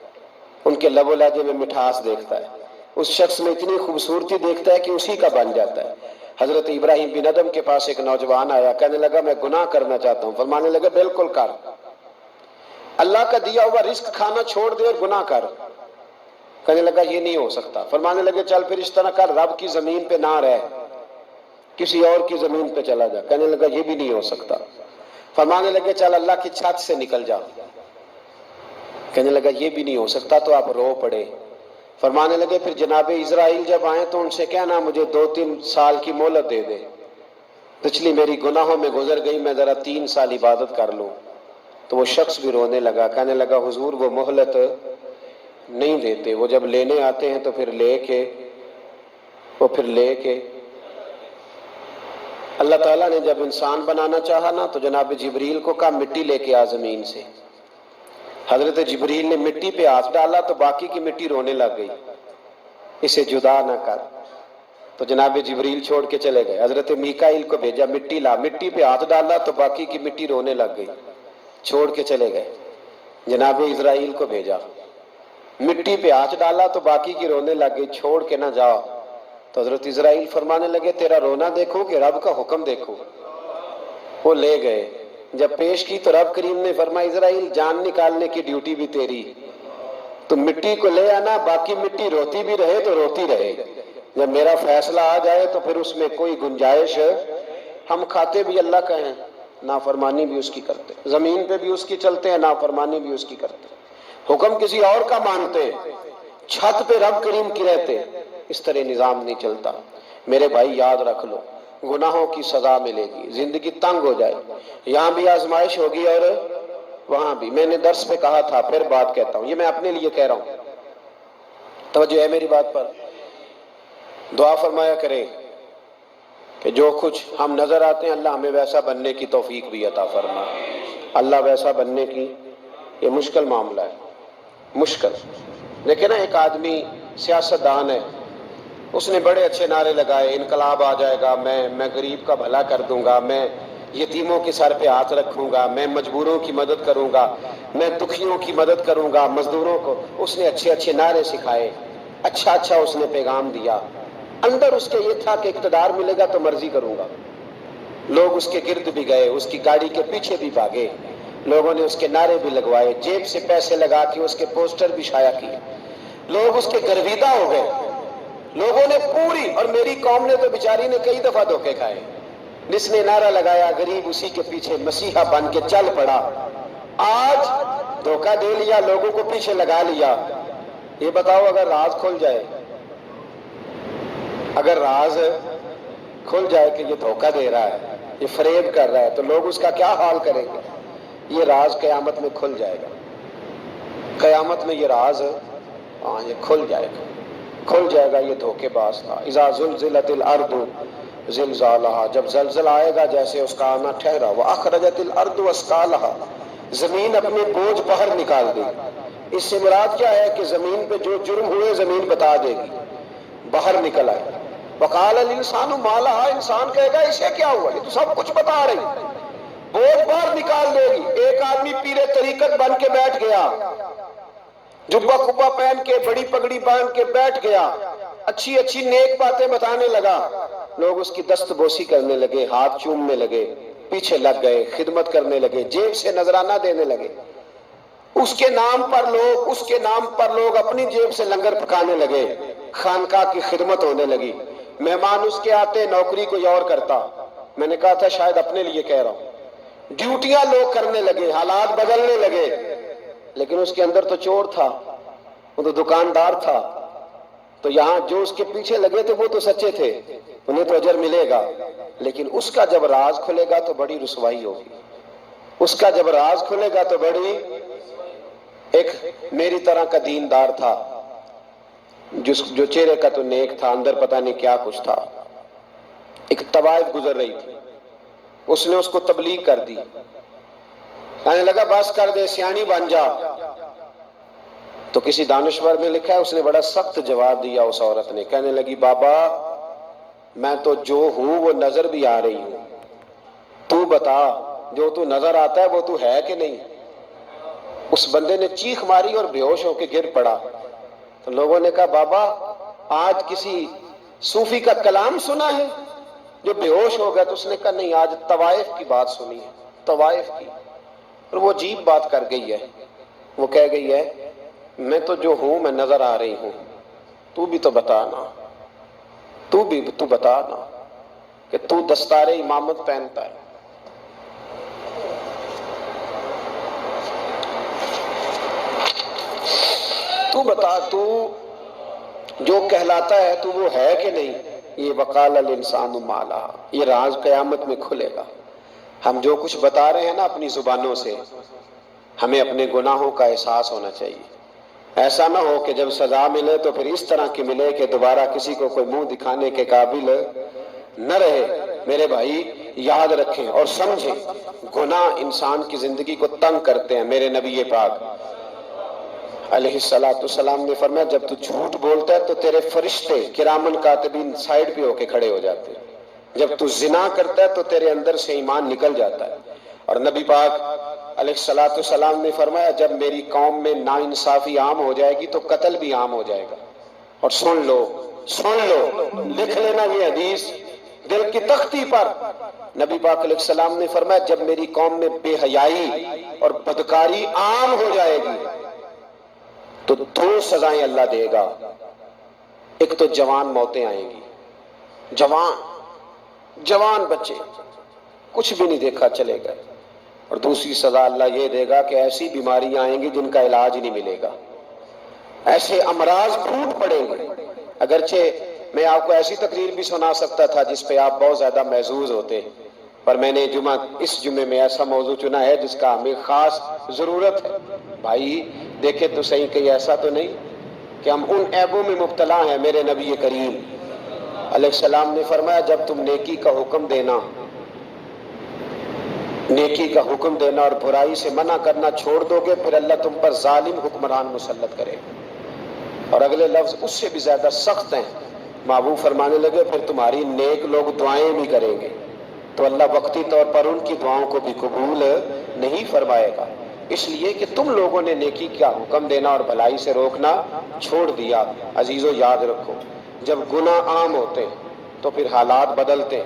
ان کے لب و لہجے میں مٹھاس دیکھتا ہے، اس شخص میں اتنی خوبصورتی دیکھتا ہے کہ اسی کا بن جاتا ہے۔ حضرت ابراہیم بن ادم کے پاس ایک نوجوان آیا، کہنے لگا میں گناہ کرنا چاہتا ہوں۔ فرمانے لگا بالکل کر، اللہ کا دیا ہوا رزق کھانا چھوڑ دے اور گناہ کر۔ کہنے لگا یہ نہیں ہو سکتا۔ فرمانے لگے چل پھر اس طرح کر، رب کی زمین پہ نہ رہ، کسی اور کی زمین پہ چلا جا۔ کہنے لگا یہ بھی نہیں ہو سکتا۔ فرمانے لگے چل اللہ کی چھت سے نکل جا۔ کہنے لگا یہ بھی نہیں ہو سکتا، تو آپ رو پڑے۔ فرمانے لگے پھر جناب اسرائیل جب آئیں تو ان سے کہنا مجھے 2-3 سال کی مہلت دے دے، پچھلی میری گناہوں میں گزر گئی، میں ذرا 3 سال عبادت کر لوں۔ تو وہ شخص بھی رونے لگا، کہنے لگا حضور وہ مہلت نہیں دیتے، وہ جب لینے آتے ہیں تو پھر لے کے اللہ تعالیٰ نے جب انسان بنانا چاہا نا تو جناب جبریل کو کہا مٹی لے کے آ زمین سے۔ حضرت جبریل نے مٹی پہ ہاتھ ڈالا تو باقی کی مٹی رونے لگ گئی، اسے جدا نہ کر۔ تو جناب جبریل چھوڑ کے چلے گئے۔ حضرت میکائیل کو بھیجا مٹی لا، مٹی پہ ہاتھ ڈالا تو باقی کی مٹی رونے لگ گئی، چھوڑ کے چلے گئے۔ جناب اسرائیل کو بھیجا، مٹی پہ ہاتھ ڈالا تو باقی کی رونے لگ گئی، چھوڑ کے نہ جاؤ۔ تو حضرت اسرائیل فرمانے لگے تیرا رونا دیکھو کہ رب کا حکم دیکھو۔ وہ لے گئے، جب پیش کی تو رب کریم نے فرمایا اسرائیل جان نکالنے کی ڈیوٹی بھی تیری، تو مٹی کو لے آنا، باقی مٹی روتی بھی رہے تو روتی رہے، جب میرا فیصلہ آ جائے تو پھر اس میں کوئی گنجائش، ہم کھاتے بھی اللہ کا ہیں، نافرمانی بھی اس کی کرتے، زمین پہ بھی اس کی چلتے ہیں، نافرمانی بھی اس کی کرتے، حکم کسی اور کا مانتے، چھت پہ رب کریم کی رہتے۔ اس طرح نظام نہیں چلتا۔ میرے بھائی یاد رکھ لو، گناہوں کی سزا ملے گی، زندگی تنگ ہو جائے، یہاں بھی آزمائش ہوگی اور وہاں بھی۔ میں نے درس پہ کہا تھا، پھر بات کہتا ہوں، یہ میں اپنے لیے کہہ رہا ہوں، توجہ ہے میری بات پر۔ دعا فرمایا کریں کہ جو کچھ ہم نظر آتے ہیں اللہ ہمیں ویسا بننے کی توفیق بھی عطا فرمائے۔ اللہ ویسا بننے کی، یہ مشکل معاملہ ہے، مشکل۔ دیکھیں نا ایک آدمی سیاستدان ہے، اس نے بڑے اچھے نعرے لگائے، انقلاب آ جائے گا، میں غریب کا بھلا کر دوں گا، میں یتیموں کے سر پہ ہاتھ رکھوں گا، میں مجبوروں کی مدد کروں گا، میں دکھیوں کی مدد کروں گا، مزدوروں کو۔ اس نے اچھے اچھے نعرے سکھائے، اچھا اس نے پیغام دیا، اندر اس کے یہ تھا کہ اقتدار ملے گا تو مرضی کروں گا۔ لوگ اس کے گرد بھی گئے، اس کی گاڑی کے پیچھے بھی بھاگے، لوگوں نے اس کے نعرے بھی لگوائے، جیب سے پیسے لگا کے اس کے پوسٹر بھی شائع کیے، لوگ اس کے گرویدہ ہو گئے، لوگوں نے پوری، اور میری قوم نے تو بیچاری نے کئی دفعہ دھوکے کھائے، جس نے نعرہ لگایا غریب اسی کے پیچھے مسیحا بن کے چل پڑا۔ آج دھوکہ دے لیا، لوگوں کو پیچھے لگا لیا۔ یہ بتاؤ اگر راز کھل جائے، اگر راز کھل جائے کہ یہ دھوکہ دے رہا ہے، یہ فریب کر رہا ہے، تو لوگ اس کا کیا حال کریں گے؟ یہ راز قیامت میں کھل جائے گا، قیامت میں یہ راز یہ کھل جائے گا، کھل جائے گا یہ دھوکے باز تھا۔ اذا زلزلت الارض زلزالہا، جب زلزلہ آئے گا جیسے اس کا آنا ٹھہرا، واخرجت الارض اثقالہا، زمین اپنے بوجھ باہر نکال دی۔ اس سے مراد کیا ہے کہ زمین پہ جو جرم ہوئے زمین بتا دے گی، باہر نکل آئے۔ وقال الانسان ما لہا، انسان کہے گا اسے کیا ہوا، یہ تو سب کچھ بتا رہی، بوجھ باہر نکال دے گی۔ ایک آدمی پیر طریقت بن کے بیٹھ گیا، جبہ کبہ پہن کے، بڑی پگڑی باندھ کے بیٹھ گیا، اچھی اچھی نیک باتیں بتانے لگا، لوگ اس کی دست بوسی کرنے لگے، ہاتھ چومنے لگے، پیچھے لگ گئے، خدمت کرنے لگے، جیب سے نذرانہ دینے لگے، اس کے نام پر لوگ اپنی جیب سے لنگر پکانے لگے، خانقاہ کی خدمت ہونے لگی، مہمان اس کے آتے، نوکری کوئی اور کرتا۔ میں نے کہا تھا شاید اپنے لیے کہہ رہا ہوں، ڈیوٹیاں لوگ کرنے لگے، حالات بدلنے لگے، لیکن اس کے اندر تو چور تھا، وہ تو دکاندار تھا، تو یہاں جو اس کے پیچھے لگے تھے وہ تو سچے تھے، انہیں تو اجر ملے گا، لیکن اس کا جب راز کھلے گا تو بڑی رسوائی ہوگی، اس کا جب راز کھلے گا تو بڑی۔ ایک میری طرح کا دیندار تھا، جو چہرے کا تو نیک تھا، اندر پتہ نہیں کیا کچھ تھا، ایک طوائف گزر رہی تھی، اس نے اس کو تبلیغ کر دی، کہنے لگا بس کر دے، سیانی بن جا۔ تو کسی دانشور میں لکھا ہے اس نے بڑا سخت جواب دیا، اس عورت نے کہنے لگی بابا میں تو جو ہوں وہ نظر بھی آ رہی ہوں، تو بتا جو تو نظر آتا ہے وہ تو ہے کہ نہیں؟ اس بندے نے چیخ ماری اور بے ہوش ہو کے گر پڑا۔ تو لوگوں نے کہا بابا آج کسی صوفی کا کلام سنا ہے جو بے ہوش ہو گیا؟ تو اس نے کہا نہیں، آج طوائف کی بات سنی ہے، طوائف کی۔ اور وہ عجیب بات کر گئی ہے، وہ کہہ گئی ہے میں تو جو ہوں میں نظر آ رہی ہوں، تو بھی تو بتا نا، تو بتا نا کہ تو دستار امامت پہنتا ہے۔ تو بتا تو جو کہلاتا ہے تو وہ ہے کہ نہیں؟ یہ وقال الانسان ما لہا، یہ راز قیامت میں کھلے گا۔ ہم جو کچھ بتا رہے ہیں نا اپنی زبانوں سے، ہمیں اپنے گناہوں کا احساس ہونا چاہیے۔ ایسا نہ ہو کہ جب سزا ملے تو پھر اس طرح کی ملے کہ دوبارہ کسی کو کوئی منہ دکھانے کے قابل نہ رہے۔ میرے بھائی یاد رکھیں اور سمجھیں، گناہ انسان کی زندگی کو تنگ کرتے ہیں۔ میرے نبی پاک علیہ السلام نے فرمایا جب تو جھوٹ بولتا ہے تو تیرے فرشتے کرامن کاتبین سائیڈ پہ ہو کے کھڑے ہو جاتے ہیں، جب تو زنا کرتا ہے تو تیرے اندر سے ایمان نکل جاتا ہے۔ اور نبی پاک علیہ السلام نے فرمایا جب میری قوم میں ناانصافی عام ہو جائے گی تو قتل بھی عام ہو جائے گا۔ اور سن لو، لکھ لینا یہ حدیث دل کی تختی پر، نبی پاک علیہ السلام نے فرمایا جب میری قوم میں بے حیائی اور بدکاری عام ہو جائے گی تو دو سزائیں اللہ دے گا۔ ایک تو جوان موتیں آئیں گی، جوان بچے کچھ بھی نہیں دیکھا چلے گئے، اور دوسری سزا اللہ یہ دے گا کہ ایسی بیماریاں آئیں گی جن کا علاج نہیں ملے گا، ایسے امراض پھوٹ پڑیں گے۔ اگرچہ میں آپ کو ایسی تقریر بھی سنا سکتا تھا جس پہ آپ بہت زیادہ محظوظ ہوتے، پر میں نے اس جمعے میں ایسا موضوع چنا ہے جس کا ہمیں خاص ضرورت ہے۔ بھائی دیکھے تو صحیح کہ ایسا تو نہیں کہ ہم ان عیبوں میں مبتلا ہیں۔ میرے نبی کریم علیہ السلام نے فرمایا جب تم نیکی کا حکم دینا اور برائی سے منع کرنا چھوڑ دو گے پھر اللہ تم پر ظالم حکمران مسلط کرے گا۔ اور اگلے لفظ اس سے بھی زیادہ سخت ہیں، محبوب فرمانے لگے پھر تمہاری نیک لوگ دعائیں بھی کریں گے تو اللہ وقتی طور پر ان کی دعاؤں کو بھی قبول نہیں فرمائے گا، اس لیے کہ تم لوگوں نے نیکی کا حکم دینا اور بھلائی سے روکنا چھوڑ دیا۔ عزیزو یاد رکھو جب گناہ عام ہوتے تو پھر حالات بدلتے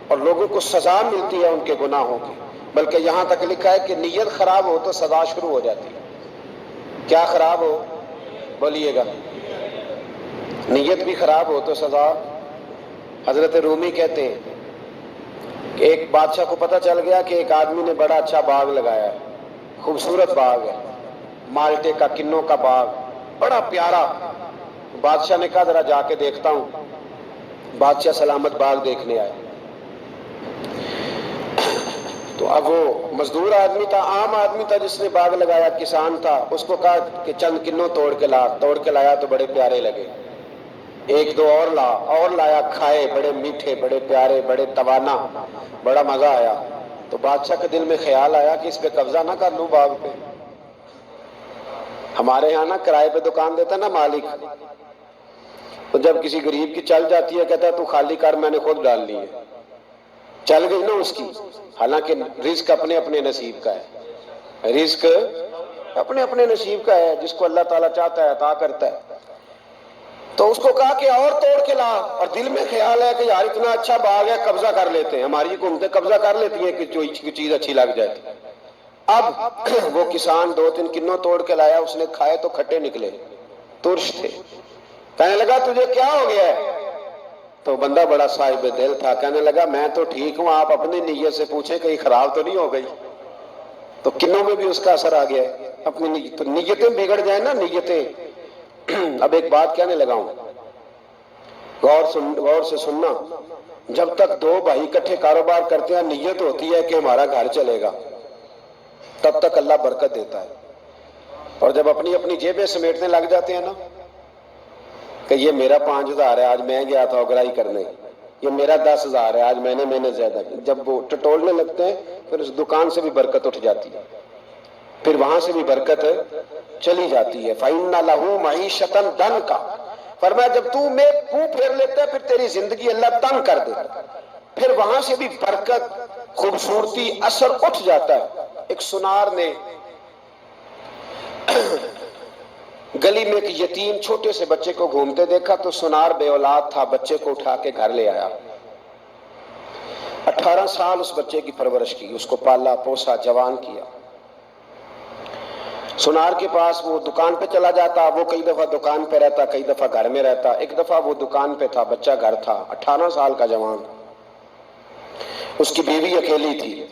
اور لوگوں کو سزا ملتی ہے ان کے گناہوں کی، بلکہ یہاں تک لکھا ہے کہ نیت خراب ہو تو سزا شروع ہو جاتی ہے۔ کیا خراب ہو؟ بولیے گا، نیت بھی خراب ہو تو سزا۔ حضرت رومی کہتے ہیں کہ ایک بادشاہ کو پتہ چل گیا کہ ایک آدمی نے بڑا اچھا باغ لگایا ہے، خوبصورت باغ ہے، مالٹے کا کنوں کا باغ بڑا پیارا۔ بادشاہ نے کہا ذرا جا کے دیکھتا ہوں۔ بادشاہ سلامت باغ دیکھنے آئے تو اب وہ مزدور آدمی تھا، عام آدمی تھا جس نے باغ لگایا، کسان تھا، اس کو کہا کہ چند کنوں توڑ کے لایا تو بڑے پیارے لگے، ایک دو اور لایا، کھائے، بڑے میٹھے، بڑے پیارے، بڑے توانا، بڑا مزہ آیا۔ تو بادشاہ کے دل میں خیال آیا کہ اس پہ قبضہ نہ کر لوں باغ پہ۔ ہمارے یہاں نا کرائے پہ دکان دیتا نا مالک، تو جب کسی غریب کی چل جاتی ہے کہتا ہے تو خالی کر، میں نے خود ڈال لی ہے، چل گئی نا اس کی۔ حالانکہ رزق اپنے اپنے نصیب کا ہے، رزق اپنے اپنے نصیب کا ہے، جس کو اللہ تعالیٰ چاہتا ہے عطا کرتا ہے۔ تو اس کو کہا کہ اور توڑ کے لا، اور دل میں خیال ہے کہ یار اتنا اچھا باغ ہے قبضہ کر لیتے ہیں، ہماری حکومتیں قبضہ کر لیتی ہیں کہ جو چیز اچھی لگ جائے۔ اب وہ کسان دو تین کنوں توڑ کے لایا، اس نے کھائے تو کھٹے نکلے، ترش تھے۔ کہنے لگا تجھے کیا ہو گیا ہے؟ تو بندہ بڑا صاحب دل تھا، کہنے لگا میں تو ٹھیک ہوں، آپ اپنی نیت سے پوچھیں کہیں خراب تو نہیں ہو گئی؟ تو کنوں میں بھی اس کا اثر آ گیا ہے، اپنی نیتیں بگڑ جائیں نا، نیتیں۔ اب ایک بات کہنے لگا ہوں، غور سے سننا، جب تک دو بھائی اکٹھے کاروبار کرتے ہیں نیت ہوتی ہے کہ ہمارا گھر چلے گا، تب تک اللہ برکت دیتا ہے۔ اور جب اپنی اپنی جیبیں سمیٹنے لگ جاتے ہیں نا کہ یہ میرا 5,000 ہے آج میں گیا تھا اگرائی کرنے، یہ میرا 10,000 ہے آج میں نے محنت زیادہ کی، جب وہ ٹٹولنے لگتے ہیں پھر اس دکان سے بھی برکت اٹھ جاتی ہے، پھر وہاں سے بھی برکت چلی جاتی ہے۔ فَإِنَّ لَهُ مَعِيشَةً ضَنْكَ، فرمایا جب تو میں منہ پھیر لیتا ہے پھر تیری زندگی اللہ تنگ کر دیتا، پھر وہاں سے بھی برکت، خوبصورتی، اثر اٹھ جاتا ہے۔ ایک سنار نے گلی میں ایک یتیم چھوٹے سے بچے کو گھومتے دیکھا تو سنار بے اولاد تھا، بچے کو اٹھا کے گھر لے آیا۔ 18 سال اس بچے کی پرورش کی، اس کو پالا پوسا، جوان کیا۔ سنار کے پاس وہ دکان پہ چلا جاتا، وہ کئی دفعہ دکان پہ رہتا، کئی دفعہ گھر میں رہتا۔ ایک دفعہ وہ دکان پہ تھا، بچہ گھر تھا، 18 سال کا جوان، اس کی بیوی اکیلی تھی۔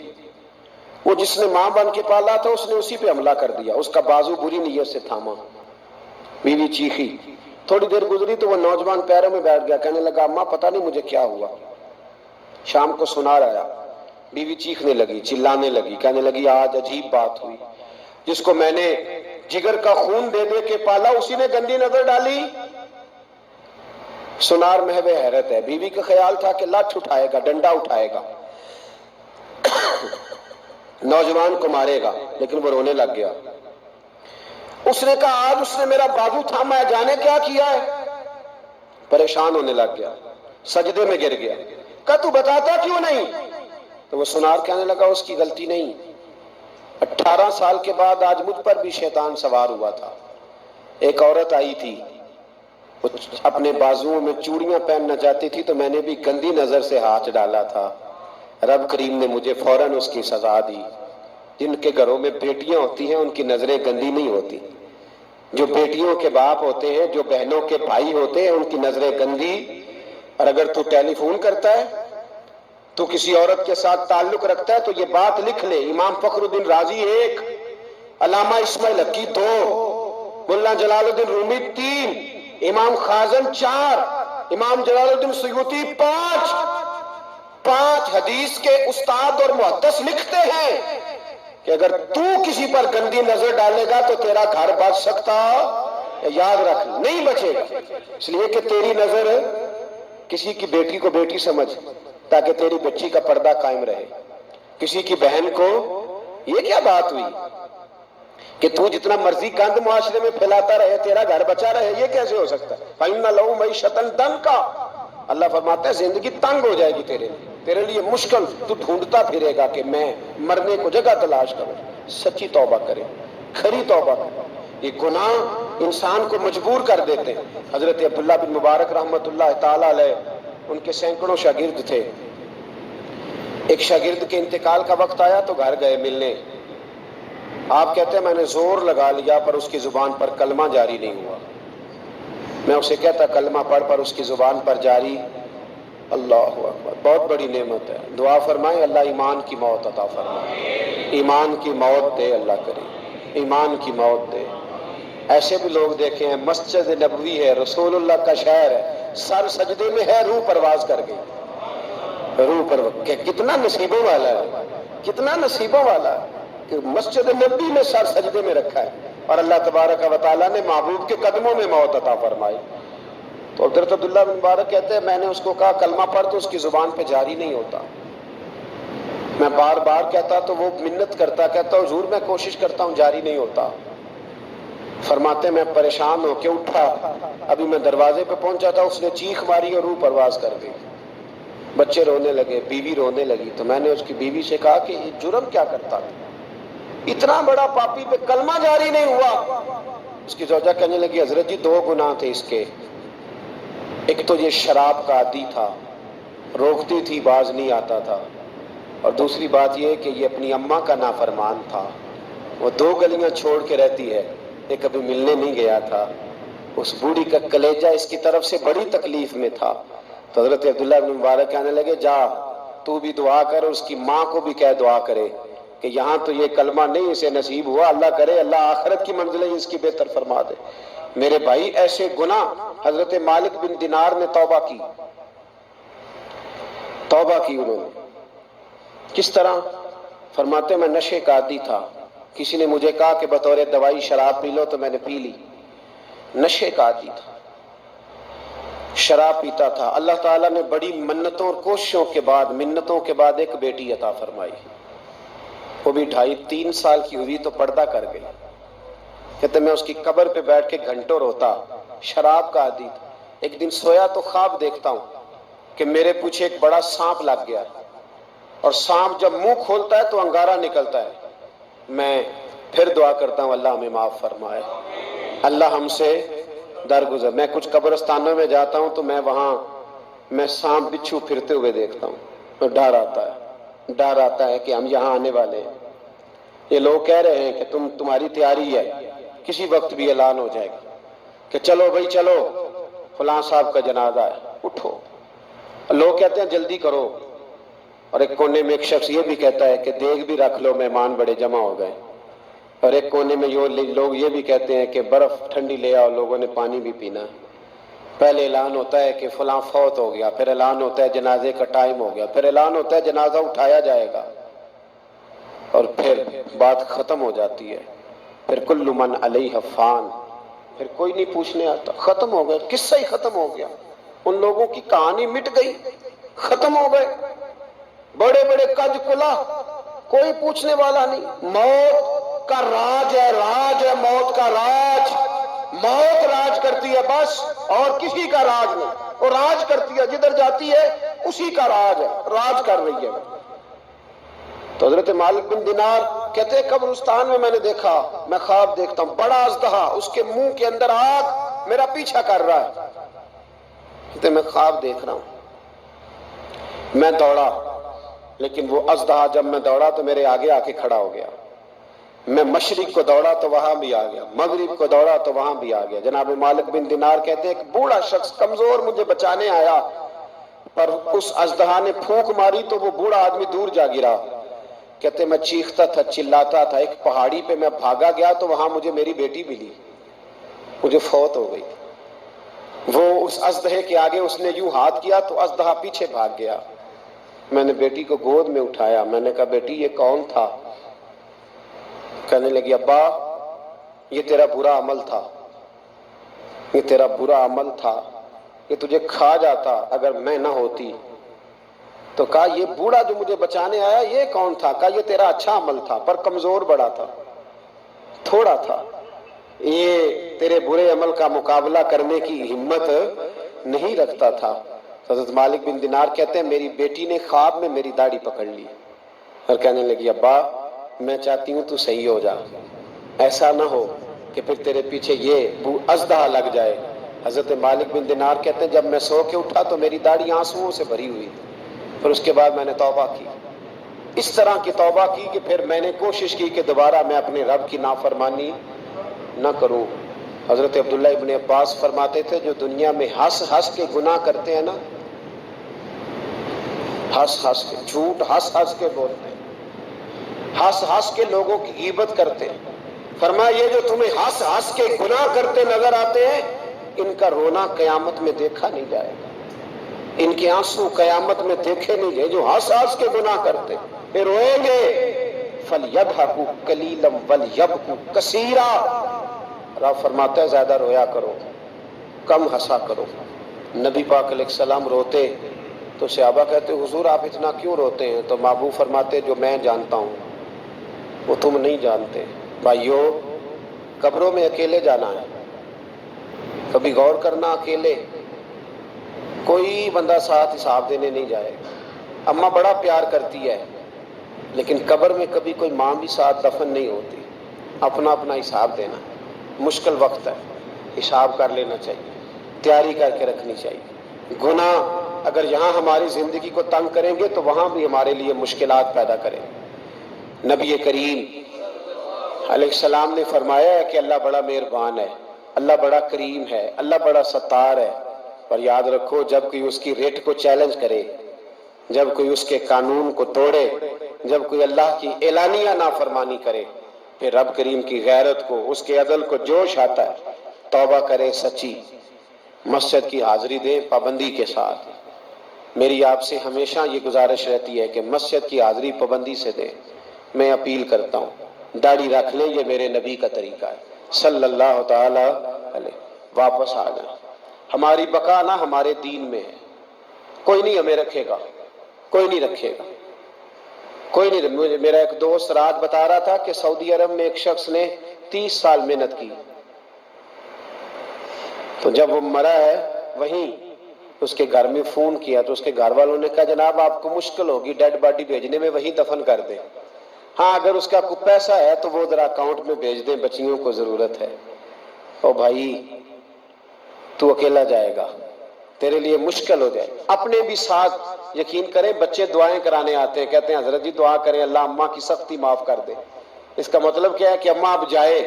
وہ جس نے ماں بن کے پالا تھا اس نے اسی پہ حملہ کر دیا، اس کا بازو بری نیت سے تھاما، بیوی چیخی۔ تھوڑی دیر گزری تو وہ نوجوان پیروں میں بیٹھ گیا، کہنے لگا اماں پتہ نہیں مجھے کیا ہوا۔ شام کو سنار آیا، بیوی چیخنے لگی، چلانے لگی، کہنے لگی آج عجیب بات ہوئی، جس کو میں نے جگر کا خون دے دے کے پالا اسی نے گندی نظر ڈالی۔ سنار محو حیرت ہے، بیوی کا خیال تھا کہ لاٹھ اٹھائے گا، ڈنڈا اٹھائے گا، نوجوان کو مارے گا، لیکن وہ رونے لگ گیا۔ اس نے کہا آج اس نے میرا بازو تھاما ہے، جانے کیا کیا ہے؟ پریشان ہونے لگ گیا، سجدے میں گر گیا، کہا تو بتاتا کیوں نہیں؟ تو وہ سنار کہنے لگا اس کی غلطی نہیں، 18 سال کے بعد آج مجھ پر بھی شیطان سوار ہوا تھا۔ ایک عورت آئی تھی، وہ اپنے بازوؤں میں چوڑیاں پہننا چاہتی تھی تو میں نے بھی گندی نظر سے ہاتھ ڈالا تھا، رب کریم نے مجھے فوراً اس کی سزا دی۔ جن کے گھروں میں بیٹیاں ہوتی ہیں ان کی نظریں گندی نہیں ہوتی، جو بیٹیوں کے باپ ہوتے ہیں، جو بہنوں کے بھائی ہوتے ہیں، ان کی نظریں گندی۔ اور اگر تو ٹیلی فون کرتا ہے تو کسی عورت کے ساتھ تعلق رکھتا ہے تو یہ بات لکھ لے، امام فخر الدین رازی 1، علامہ اسماعیل حقی 2، ملا جلال الدین رومی 3، امام خازن 4، امام جلال الدین سیوطی 5 حدیث کے استاد اور محدث لکھتے ہیں کہ اگر تو کسی پر گندی نظر ڈالے گا تو تیرا گھر بچ سکتا، یاد رکھ نہیں بچے گا، اس لیے کہ تیری نظر کسی کی بیٹی کو بیٹی سمجھ تاکہ تیری بچی کا پردہ قائم رہے، کسی کی بہن کو، یہ کیا بات ہوئی کہ تو جتنا مرضی گند معاشرے میں پھیلاتا رہے تیرا گھر بچا رہے، یہ کیسے ہو سکتا ہے؟ فَإِنَّ لَهُ مَعِيشَةً ضَنْكَ، اللہ فرماتا ہے زندگی تنگ ہو جائے گی تیرے لیے مشکل، تو ڈھونڈتا پھرے گا کہ میں مرنے کو جگہ تلاش کروں۔ سچی توبہ کرے، کھری توبہ کرے، یہ گناہ انسان کو مجبور کر دیتے ہیں۔ حضرت عبداللہ بن مبارک رحمت اللہ تعالیٰ علیہ، ان کے سینکڑوں شاگرد تھے، ایک شاگرد کے انتقال کا وقت آیا تو گھر گئے ملنے، آپ کہتے ہیں میں نے زور لگا لیا پر اس کی زبان پر کلمہ جاری نہیں ہوا، میں اسے کہتا کلمہ پڑھ پر اس کی زبان پر جاری، اللہ اکبر، بہت بڑی نعمت ہے، دعا فرمائیں اللہ ایمان کی موت عطا فرمائے، ایمان کی موت دے اللہ کرے، ایمان کی موت دے۔ ایسے بھی لوگ دیکھے ہیں، مسجد نبوی ہے، رسول اللہ کا شہر ہے، سر سجدے میں ہے، روح پرواز کر گئی، روح پرواز، کتنا نصیبوں والا ہے، کتنا نصیبوں والا ہے کہ مسجد نبوی میں سر سجدے میں رکھا ہے اور اللہ تبارک و تعالیٰ نے محبوب کے قدموں میں موت عطا فرمائی۔ تو حضرت عبداللہ بن مبارک کہتے ہیں میں نے اس کو کہا کلمہ پڑھ تو اس کی زبان پہ جاری نہیں ہوتا، میں بار بار کہتا تو وہ منت کرتا، کہتا حضور میں کوشش کرتا ہوں جاری نہیں ہوتا۔ فرماتے میں پریشان ہو کے اٹھا، ابھی میں دروازے پہ پہنچا تھا اس نے چیخ ماری اور روح پرواز کر گئی، بچے رونے لگے، بیوی رونے لگی، تو میں نے اس کی بیوی سے کہا کہ یہ جرم کیا کرتا تھا، اتنا بڑا پاپی پہ کلمہ جاری نہیں ہوا۔ اس کی زوجہ کہنے لگی حضرت جی 2 گناہ تھے اس کے، ایک تو یہ شراب کا عادی تھا، روکتی تھی باز نہیں آتا تھا، اور دوسری بات یہ کہ یہ اپنی اماں کا نافرمان تھا، وہ 2 گلیاں چھوڑ کے رہتی ہے، یہ کبھی ملنے نہیں گیا تھا، اس بوڑھی کا کلیجہ اس کی طرف سے بڑی تکلیف میں تھا۔ تو حضرت عبداللہ بن مبارک کہنے لگے جا تو بھی دعا کر، اس کی ماں کو بھی کہہ دعا کرے کہ یہاں تو یہ کلمہ نہیں اسے نصیب ہوا، اللہ کرے اللہ آخرت کی منزلیں اس کی بہتر فرما دے۔ میرے بھائی ایسے گناہ، حضرت مالک بن دینار نے توبہ کی انہوں نے، کس طرح؟ فرماتے میں نشے کا عادی تھا، کسی نے مجھے کہا کہ بطور دوائی شراب پی لو تو میں نے پی لی، نشے کا عادی تھا، شراب پیتا تھا۔ اللہ تعالیٰ نے بڑی منتوں اور کوششوں کے بعد، منتوں کے بعد ایک بیٹی عطا فرمائی، وہ بھی 2.5-3 سال کی ہوئی تو پردہ کر گئی۔ کہتے میں اس کی قبر پہ بیٹھ کے گھنٹوں روتا، شراب کا عادی تھا، ایک دن سویا تو خواب دیکھتا ہوں کہ میرے پیچھے ایک بڑا سانپ لگ گیا، اور سانپ جب منہ کھولتا ہے تو انگارہ نکلتا ہے۔ میں پھر دعا کرتا ہوں اللہ ہمیں معاف فرمائے، اللہ ہم سے درگزر۔ میں کچھ قبرستانوں میں جاتا ہوں تو میں سانپ بچھو پھرتے ہوئے دیکھتا ہوں، تو ڈر آتا ہے کہ ہم یہاں آنے والے ہیں۔ یہ لوگ کہہ رہے ہیں کہ تمہاری تیاری ہے، کسی وقت بھی اعلان ہو جائے گا کہ چلو بھائی چلو، فلاں صاحب کا جنازہ ہے، اٹھو۔ لوگ کہتے ہیں جلدی کرو، اور ایک کونے میں ایک شخص یہ بھی کہتا ہے کہ دیگ بھی رکھ لو، مہمان بڑے جمع ہو گئے۔ اور ایک کونے میں لوگ یہ بھی کہتے ہیں کہ برف ٹھنڈی لے آؤ، لوگوں نے پانی بھی پینا ہے۔ پہلے اعلان ہوتا ہے کہ فلاں فوت ہو گیا، پھر اعلان ہوتا ہے جنازے کا ٹائم ہو گیا، پھر اعلان ہوتا ہے جنازہ اٹھایا جائے گا، اور پھر بات ختم ہو جاتی ہے۔ پھر کل من علیہ فان، پھر کوئی نہیں پوچھنے آتا، ختم ہو گیا، قصہ ہی ختم ہو گیا۔ ان لوگوں کی کہانی مٹ گئی، ختم ہو گئے، بڑے بڑے کج کلا، کوئی پوچھنے والا نہیں۔ موت کا راج ہے، راج ہے موت کا راج، موت راج کرتی ہے بس، اور کسی کا راج نہیں۔ وہ راج کرتی ہے، جدھر جاتی ہے اسی کا راج ہے، راج کر رہی ہے۔ تو حضرت مالک بن دینار کہتے ہیں قبرستان میں نے دیکھا، میں خواب دیکھتا ہوں بڑا اژدہا، اس کے منہ کے اندر آگ میرا پیچھا کر رہا ہے۔ کہتے میں خواب دیکھ رہا ہوں، میں دوڑا، لیکن وہ اژدہا جب میں دوڑا تو میرے آگے آ کے کھڑا ہو گیا۔ میں مشرق کو دوڑا تو وہاں بھی آ گیا، مغرب کو دوڑا تو وہاں بھی آ گیا۔ جناب مالک بن دینار کہتے ہیں ایک بوڑھا شخص کمزور مجھے بچانے آیا، پر اس اژدہا نے پھونک ماری تو وہ بوڑھا آدمی دور جا گرا۔ کہتے میں چیختا تھا، چلاتا تھا، ایک پہاڑی پہ میں بھاگا گیا تو وہاں مجھے میری بیٹی ملی، مجھے فوت ہو گئی۔ وہ اس اژدہے کے آگے اس نے یوں ہاتھ کیا تو اژدہا پیچھے بھاگ گیا۔ میں نے بیٹی کو گود میں اٹھایا، میں نے کہا بیٹی یہ کون تھا؟ کہنے لگی ابا یہ تیرا برا عمل تھا، یہ تیرا برا عمل تھا، یہ تجھے کھا جاتا اگر میں نہ ہوتی۔ تو کہا یہ بوڑھا جو مجھے بچانے آیا یہ کون تھا؟ کہا یہ تیرا اچھا عمل تھا، پر کمزور بڑا تھا، تھوڑا تھا، یہ تیرے برے عمل کا مقابلہ کرنے کی ہمت نہیں رکھتا تھا۔ حضرت مالک بن دینار کہتے ہیں میری بیٹی نے خواب میں میری داڑھی پکڑ لی اور کہنے لگی ابا میں چاہتی ہوں تو صحیح ہو جا، ایسا نہ ہو کہ پھر تیرے پیچھے یہ اژدہا لگ جائے۔ حضرت مالک بن دینار کہتے ہیں جب میں سو کے اٹھا تو میری داڑھی آنسوؤں سے بھری ہوئی، پھر اس کے بعد میں نے توبہ کی، اس طرح کی توبہ کی کہ پھر میں نے کوشش کی کہ دوبارہ میں اپنے رب کی نافرمانی نہ کروں۔ حضرت عبداللہ ابن عباس فرماتے تھے جو دنیا میں ہنس ہنس کے گناہ کرتے ہیں نا، ہنس ہنس کے جھوٹ ہنس ہنس کے بولتے ہیں، ہنس ہنس کے لوگوں کی غیبت کرتے ہیں، فرمایا یہ جو تمہیں ہنس ہنس کے گناہ کرتے نظر آتے ہیں ان کا رونا قیامت میں دیکھا نہیں جائے گا، ان کے آنسو قیامت میں دیکھے نہیں جائے، جو ہنس ہنس کے گناہ کرتے پھر روئیں گے۔ فَلْيَضْحَكُوا قَلِيلًا وَلْيَبْكُوا كَثِيرًا، رب فرماتا ہے زیادہ رویا کرو کم ہنسا کرو۔ نبی پاک علیہ السلام روتے تو صحابہ کہتے حضور آپ اتنا کیوں روتے ہیں؟ تو محبوب فرماتے جو میں جانتا ہوں وہ تم نہیں جانتے۔ بھائیو قبروں میں اکیلے جانا ہے، کبھی غور کرنا، اکیلے کوئی بندہ ساتھ حساب دینے نہیں جائے گا۔ اماں بڑا پیار کرتی ہے لیکن قبر میں کبھی کوئی ماں بھی ساتھ دفن نہیں ہوتی، اپنا اپنا حساب دینا، مشکل وقت ہے، حساب کر لینا چاہیے، تیاری کر کے رکھنی چاہیے۔ گناہ اگر یہاں ہماری زندگی کو تنگ کریں گے تو وہاں بھی ہمارے لیے مشکلات پیدا کریں گے۔ نبی کریم علیہ السلام نے فرمایا ہے کہ اللہ بڑا مہربان ہے، اللہ بڑا کریم ہے، اللہ بڑا ستار ہے، پر یاد رکھو جب کوئی اس کی ریٹ کو چیلنج کرے، جب کوئی اس کے قانون کو توڑے، جب کوئی اللہ کی اعلانیہ نافرمانی کرے، پھر رب کریم کی غیرت کو، اس کے عدل کو جوش آتا ہے۔ توبہ کرے سچی، مسجد کی حاضری دیں پابندی کے ساتھ۔ میری آپ سے ہمیشہ یہ گزارش رہتی ہے کہ مسجد کی حاضری پابندی سے دیں۔ میں اپیل کرتا ہوں داڑھی رکھ لیں، یہ میرے نبی کا طریقہ ہے صلی اللہ تعالی علیہ۔ واپس آ جائیں، ہماری بقا نہ ہمارے دین میں ہے، کوئی نہیں ہمیں رکھے گا، کوئی نہیں رکھے گا، کوئی نہیں۔ میرا ایک دوست رات بتا رہا تھا کہ سعودی عرب میں ایک شخص نے 30 سال محنت کی، تو جب وہ مرا ہے وہیں اس کے گھر میں فون کیا تو اس کے گھر والوں نے کہا جناب آپ کو مشکل ہوگی ڈیڈ باڈی بھیجنے میں، وہیں دفن کر دیں، ہاں اگر اس کا کوئی پیسہ ہے تو وہ ذرا اکاؤنٹ میں بھیج دیں، بچیوں کو ضرورت ہے۔ او بھائی تو اکیلا جائے گا، تیرے لیے مشکل ہو جائے۔ اپنے بھی ساتھ یقین کریں بچے دعائیں کرانے آتے ہیں، کہتے ہیں حضرت جی دعا کریں اللہ اماں کی سختی معاف کر دے۔ اس کا مطلب کیا ہے کہ اماں اب جائے،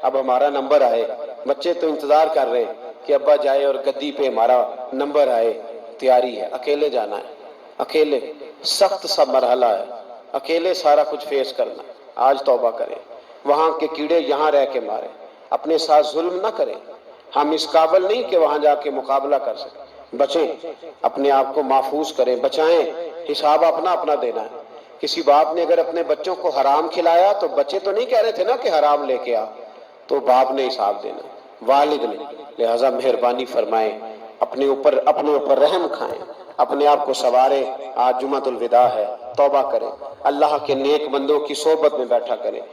اب ہمارا نمبر آئے۔ بچے تو انتظار کر رہے ہیں کہ ابا جائے اور گدی پہ ہمارا نمبر آئے، تیاری ہے۔ اکیلے جانا ہے، اکیلے، سخت سا مرحلہ ہے، اکیلے سارا کچھ فیس کرنا۔ آج توبہ کریں، وہاں کے کیڑے یہاں رہ کے مارے، اپنے ساتھ ظلم نہ کریں۔ ہم اس قابل نہیں کہ وہاں جا کے مقابلہ کر سکیں، بچیں، اپنے آپ کو محفوظ کریں، بچائیں، حساب اپنا اپنا دینا ہے۔ کسی باپ نے اگر اپنے بچوں کو حرام کھلایا تو بچے تو نہیں کہہ رہے تھے نا کہ حرام لے کے آ، تو باپ نے حساب دینا، والد نے۔ لہٰذا مہربانی فرمائیں، اپنے اوپر رحم کھائیں، اپنے آپ کو سنواریں۔ آج جمعۃ الوداع ہے، توبہ کریں، اللہ کے نیک بندوں کی صحبت میں بیٹھا کریں۔